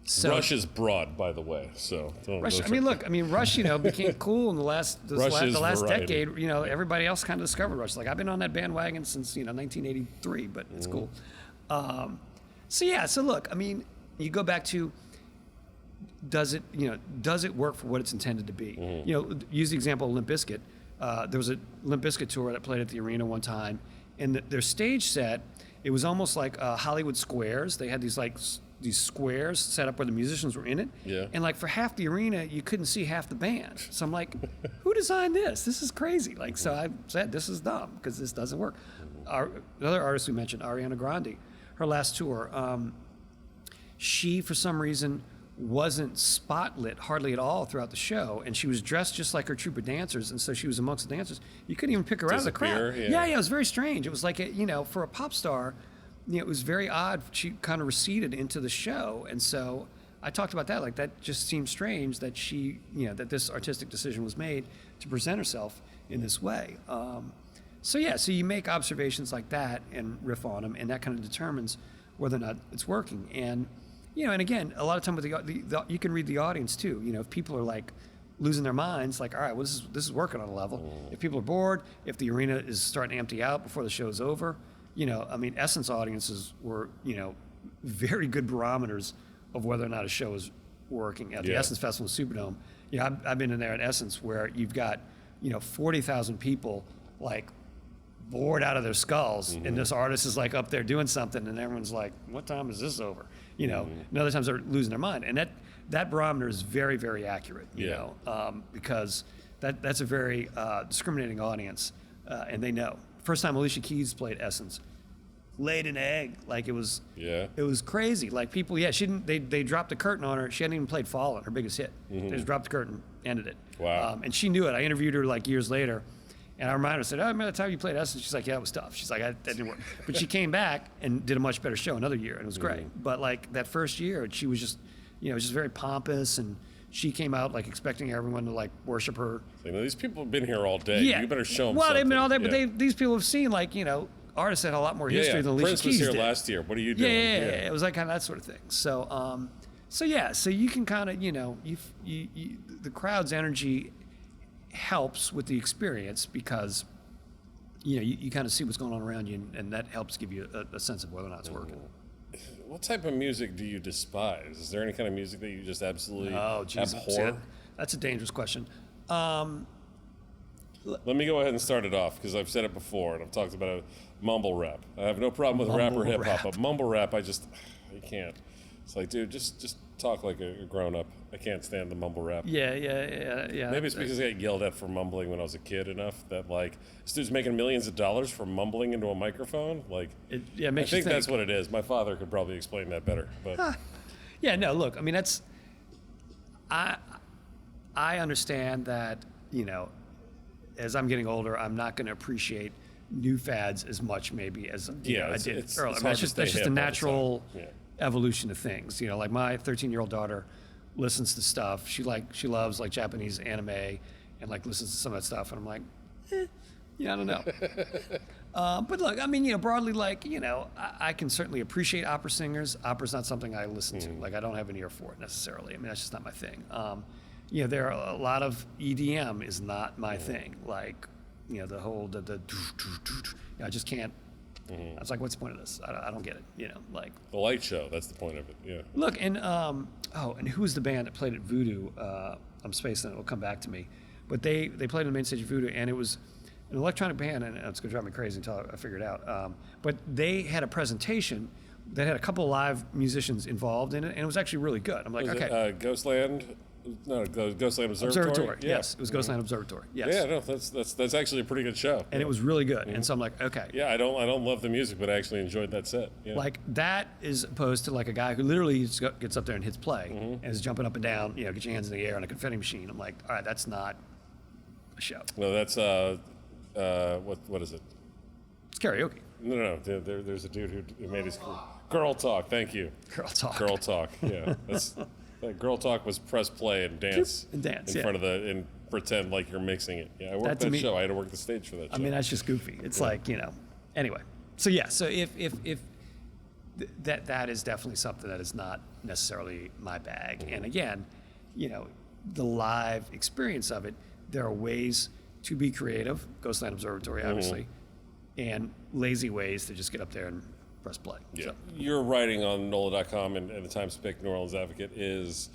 So, Rush is broad, by the way. So Rush, Rush, became cool in the last decade. Everybody else kind of discovered Rush. Like, I've been on that bandwagon since 1983, but it's cool. So look, you go back to, does it work for what it's intended to be? Use the example of Limp Bizkit. There was a Limp Bizkit tour that played at the arena one time, and their stage set, it was almost like Hollywood Squares. They had these squares set up where the musicians were in it. Yeah. And like for half the arena, you couldn't see half the band. So I'm like, who designed this? This is crazy. Like, so I said, this is dumb because this doesn't work. Another artist we mentioned, Ariana Grande, her last tour, she, for some reason, wasn't spotlit hardly at all throughout the show, and she was dressed just like her troupe of dancers, and so she was amongst the dancers. You couldn't even pick her out of the crowd. Yeah, it was very strange. It was like, for a pop star, it was very odd. She kind of receded into the show, and so I talked about that. Like, that just seemed strange that she, that this artistic decision was made to present herself in this way. So you make observations like that and riff on them, and that kind of determines whether or not it's working. And and again, a lot of time with the you can read the audience too. If people are like losing their minds, like, all right, well, this is working on a level. If people are bored, if the arena is starting to empty out before the show's over. Essence audiences were, very good barometers of whether or not a show is working. At the Essence Festival Superdome, I've been in there at Essence where you've got, 40,000 people like bored out of their skulls, and this artist is like up there doing something, and everyone's like, what time is this over? And other times they're losing their mind. And that barometer is very, very accurate, because that's a very discriminating audience, and they know. First time Alicia Keys played Essence, laid an egg, like it was crazy. Like people, they dropped the curtain on her. She hadn't even played Fallen, her biggest hit. They just dropped the curtain, ended it. Wow. And she knew it. I interviewed her like years later, And I reminded her, I said, "Oh, remember that time you played us?" And she's like, "Yeah, it was tough." She's like, "That didn't work." But she came back and did a much better show another year, and it was great. But like that first year, she was just, just very pompous, and she came out like expecting everyone to like worship her. So, these people have been here all day. Yeah. You better show them Well, something. they've been all day, but these people have seen like, artists that had a lot more history than Alicia Prince Keys was here did. last year. What are you doing? Yeah. It was like kind of that sort of thing. So, so you can kind of, the crowd's energy helps with the experience because, you kind of see what's going on around you, and that helps give you a sense of whether or not it's working. What type of music do you despise? Is there any kind of music that you just absolutely Jesus. abhor? That's a dangerous question. Let me go ahead and start it off because I've said it before and I've talked about mumble rap. I have no problem with rap or hip hop, but mumble rap, I can't. It's like, dude, just talk like a grown up. I can't stand the mumble rap. Yeah. Maybe it's because I got yelled at for mumbling when I was a kid enough that like this dude's making millions of dollars for mumbling into a microphone. Like, it makes I you think that's what it is. My father could probably explain that better. But yeah, no, look, I mean I understand that, as I'm getting older, I'm not going to appreciate new fads as much maybe as I did earlier. That's just a natural evolution of things. Like my 13-year-old daughter listens to stuff. She loves like Japanese anime and like listens to some of that stuff. And I'm like, I don't know. But look, I mean, broadly, like, I can certainly appreciate opera singers. Opera's not something I listen to. Like, I don't have an ear for it necessarily. I mean, that's just not my thing. There are a lot of EDM is not my thing. Like, the whole, I just can't. I was like, what's the point of this? I don't get it. Like the light show. That's the point of it. Yeah. Look, and and who was the band that played at Voodoo? I'm spacing it. It'll come back to me. But they played on the main stage of Voodoo, and it was an electronic band, and it's going to drive me crazy until I figure it out. But they had a presentation that had a couple of live musicians involved in it, and it was actually really good. I'm like, was okay. It, Ghostland? No, Ghostland Observatory. Yeah. Yes, it was Ghostland Observatory. Yes. Yeah, no, that's actually a pretty good show. And it was really good. And so I'm like, okay. Yeah, I don't love the music, but I actually enjoyed that set. Yeah. Like that is opposed to like a guy who literally just gets up there and hits play and is jumping up and down, get your hands in the air on a confetti machine. I'm like, all right, that's not a show. No, that's what is it? It's karaoke. No. There's a dude who made his Girl Talk. Thank you. Girl Talk. Girl Talk. Yeah, that's. Girl Talk was press play and dance in front of and pretend like you're mixing it. Yeah, I worked that show. I had to work the stage for that show. I mean, that's just goofy. It's like, anyway. So yeah, so if that is definitely something that is not necessarily my bag. And again, the live experience of it, there are ways to be creative, Ghostland Observatory obviously, and lazy ways to just get up there and press play. Yeah. So. Your writing on NOLA.com and the Times-Picayune New Orleans Advocate is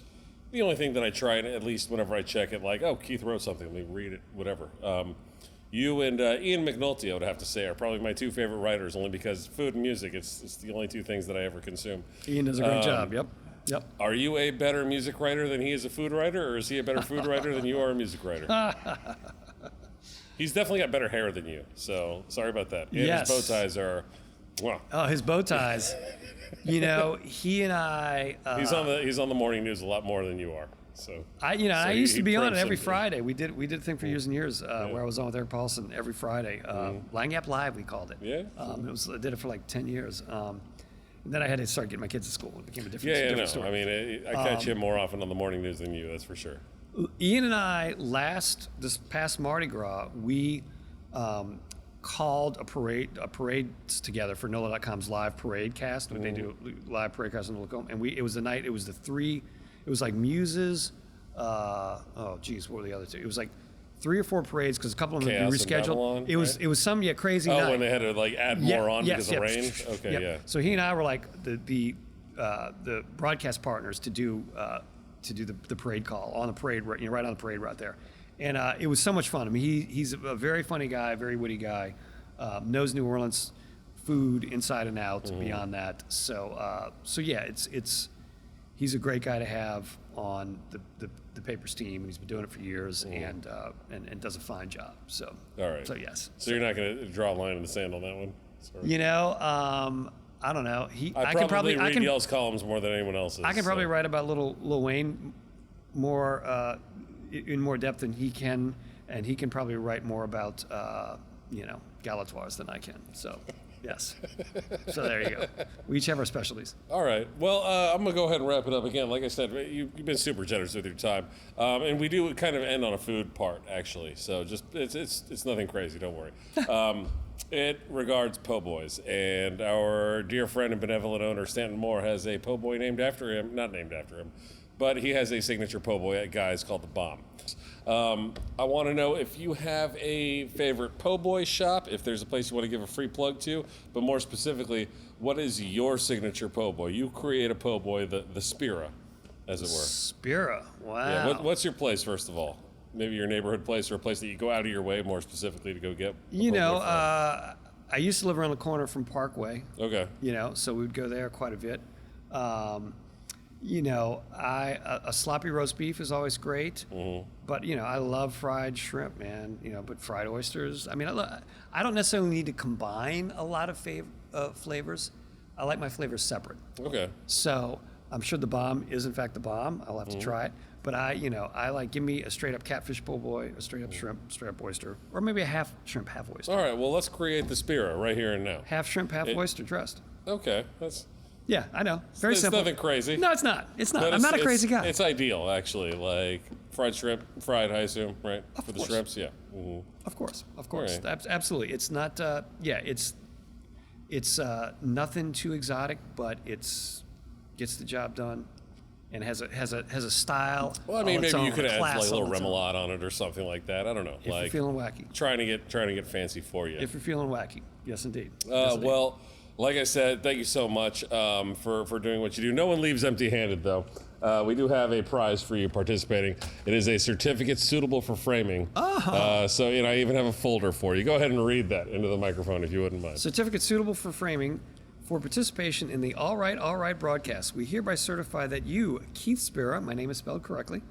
the only thing that I try, and at least whenever I check it, like, oh, Keith wrote something, let me read it, whatever. You and Ian McNulty, I would have to say, are probably my two favorite writers, only because food and music, it's the only two things that I ever consume. Ian does a great job, yep. Are you a better music writer than he is a food writer, or is he a better food writer than you are a music writer? He's definitely got better hair than you, so sorry about that. And yes. His bow ties are... Wow. Oh, his bow ties. He and I. He's on the morning news a lot more than you are. So I used to be on it every Friday. We did a thing for years and years where I was on with Eric Paulson every Friday. Lagniappe Live, we called it. Yeah. I did it for like 10 years. And then I had to start getting my kids to school. It became a different story. I mean, I catch him more often on the morning news than you. That's for sure. Ian and I this past Mardi Gras, we. Called a parade together for NOLA.com's live parade cast. They do live parade cast on NOLA.com, and it was like Muses. What were the other two? It was like 3 or 4 parades because a couple of them had been rescheduled. Babylon, it was some crazy night. Oh, when they had to like add more on because of rain. Okay, yeah. So he and I were like the broadcast partners to do the parade call on the parade, right on the parade right there. And it was so much fun. I mean, he's a very funny guy, very witty guy, knows New Orleans food inside and out. Beyond that, so yeah, he's a great guy to have on the Papers team, and he's been doing it for years, and does a fine job. So all right. So yes. So you're not going to draw a line in the sand on that one? Sorry. I don't know. I can probably read Yell's columns more than anyone else's. I can probably write about Lil Wayne more. In more depth than he can, and he can probably write more about, Galatoires than I can. So, yes. So there you go. We each have our specialties. All right. Well, I'm going to go ahead and wrap it up again. Like I said, you've been super generous with your time. And we do kind of end on a food part, actually. So just it's nothing crazy. Don't worry. It regards po' boys. And our dear friend and benevolent owner, Stanton Moore, has a po' boy named after him. Not named after him, but he has a signature po' boy guy. It's called the Bomb. I want to know if you have a favorite po' boy shop, if there's a place you want to give a free plug to, but more specifically, what is your signature po' boy? You create a po' boy, the Spera, as it were. Spera, wow. Yeah, what's your place, first of all? Maybe your neighborhood place or a place that you go out of your way, more specifically, to go get I used to live around the corner from Parkway. Okay. So we would go there quite a bit. A sloppy roast beef is always great, but I love fried shrimp, man. But fried oysters. I mean, I don't necessarily need to combine a lot of flavors. I like my flavors separate. Okay. So I'm sure the Bomb is in fact the Bomb. I'll have to try it. But I like, give me a straight up catfish po' boy, a straight up shrimp, straight up oyster, or maybe a half shrimp, half oyster. All right. Well, let's create the Spera right here and now. Half shrimp, half oyster dressed. Okay. That's. Yeah, I know. Very simple. It's nothing crazy. No, it's not. It's not. I'm not a crazy guy. It's ideal, actually. Like fried shrimp, fried, I assume, right? Of For course. the shrimps, yeah. Mm-hmm. Of course. Right. Absolutely. It's not. It's nothing too exotic, but gets the job done, and has a style. Well, I mean, maybe you could add like a little remoulade remoulade on it or something like that. I don't know. If you're feeling wacky. Trying to get fancy for you. If you're feeling wacky, yes, indeed. Well, like I said, thank you so much for doing what you do. No one leaves empty-handed, though. We do have a prize for you participating. It is a certificate suitable for framing. So, I even have a folder for you. Go ahead and read that into the microphone if you wouldn't mind. Certificate suitable for framing for participation in the All Right broadcast. We hereby certify that you, Keith Spera, my name is spelled correctly,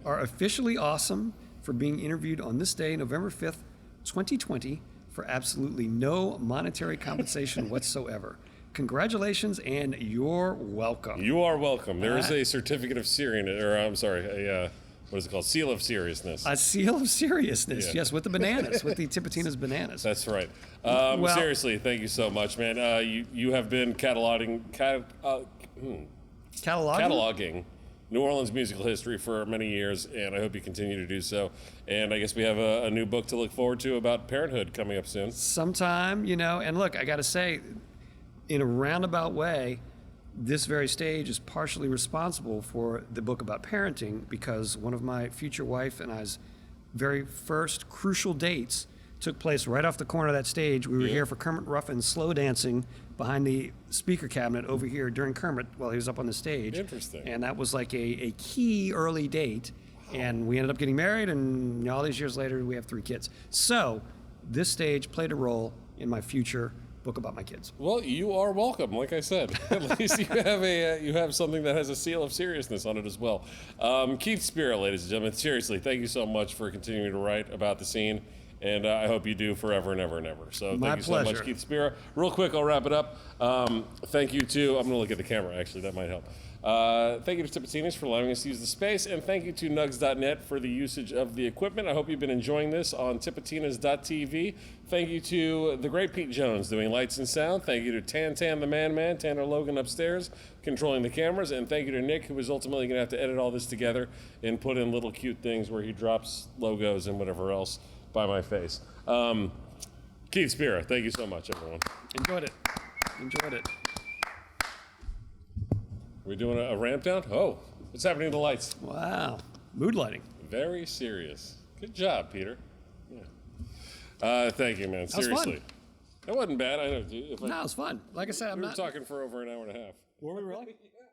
are officially awesome for being interviewed on this day, November 5th, 2020, for absolutely no monetary compensation whatsoever. Congratulations, and you're welcome. You are welcome. There is a certificate of seriousness, or I'm sorry, what is it called? Seal of seriousness. A seal of seriousness, yes, with the bananas, with the Tipitina's bananas. That's right. Seriously, thank you so much, man. You have been cataloging New Orleans musical history for many years, and I hope you continue to do so. And I guess we have a new book to look forward to about parenthood coming up soon. Sometime, and look, I got to say, in a roundabout way, this very stage is partially responsible for the book about parenting, because one of my future wife and I's very first crucial dates took place right off the corner of that stage. We were here for Kermit Ruffin's slow dancing behind the speaker cabinet over here during Kermit while he was up on the stage. Interesting. And that was like a key early date. Wow. And we ended up getting married, and all these years later, we have 3 kids. So this stage played a role in my future book about my kids. Well, you are welcome. Like I said, at least you have something that has a seal of seriousness on it as well. Keith Spera, ladies and gentlemen, seriously, thank you so much for continuing to write about the scene, and I hope you do forever and ever and ever. So thank you so much, Keith Spera. Real quick, I'll wrap it up. Thank you to, I'm going to look at the camera, actually, that might help. Thank you to Tipitina's for allowing us to use the space, and thank you to Nugs.net for the usage of the equipment. I hope you've been enjoying this on Tipitinas.tv. Thank you to the great Pete Jones doing lights and sound. Thank you to Tan the Man, Tanner Logan upstairs, controlling the cameras. And thank you to Nick, who is ultimately going to have to edit all this together and put in little cute things where he drops logos and whatever else by my face. Keith Spera, thank you so much, everyone. Enjoyed it. Are we doing a ramp down? Oh, what's happening to the lights? Wow. Mood lighting. Very serious. Good job, Peter. Yeah. Thank you, man. Seriously. That was fun. That wasn't bad. I know. No, it was fun. Like I said, we were talking for over an hour and a half. Were we really? Yeah.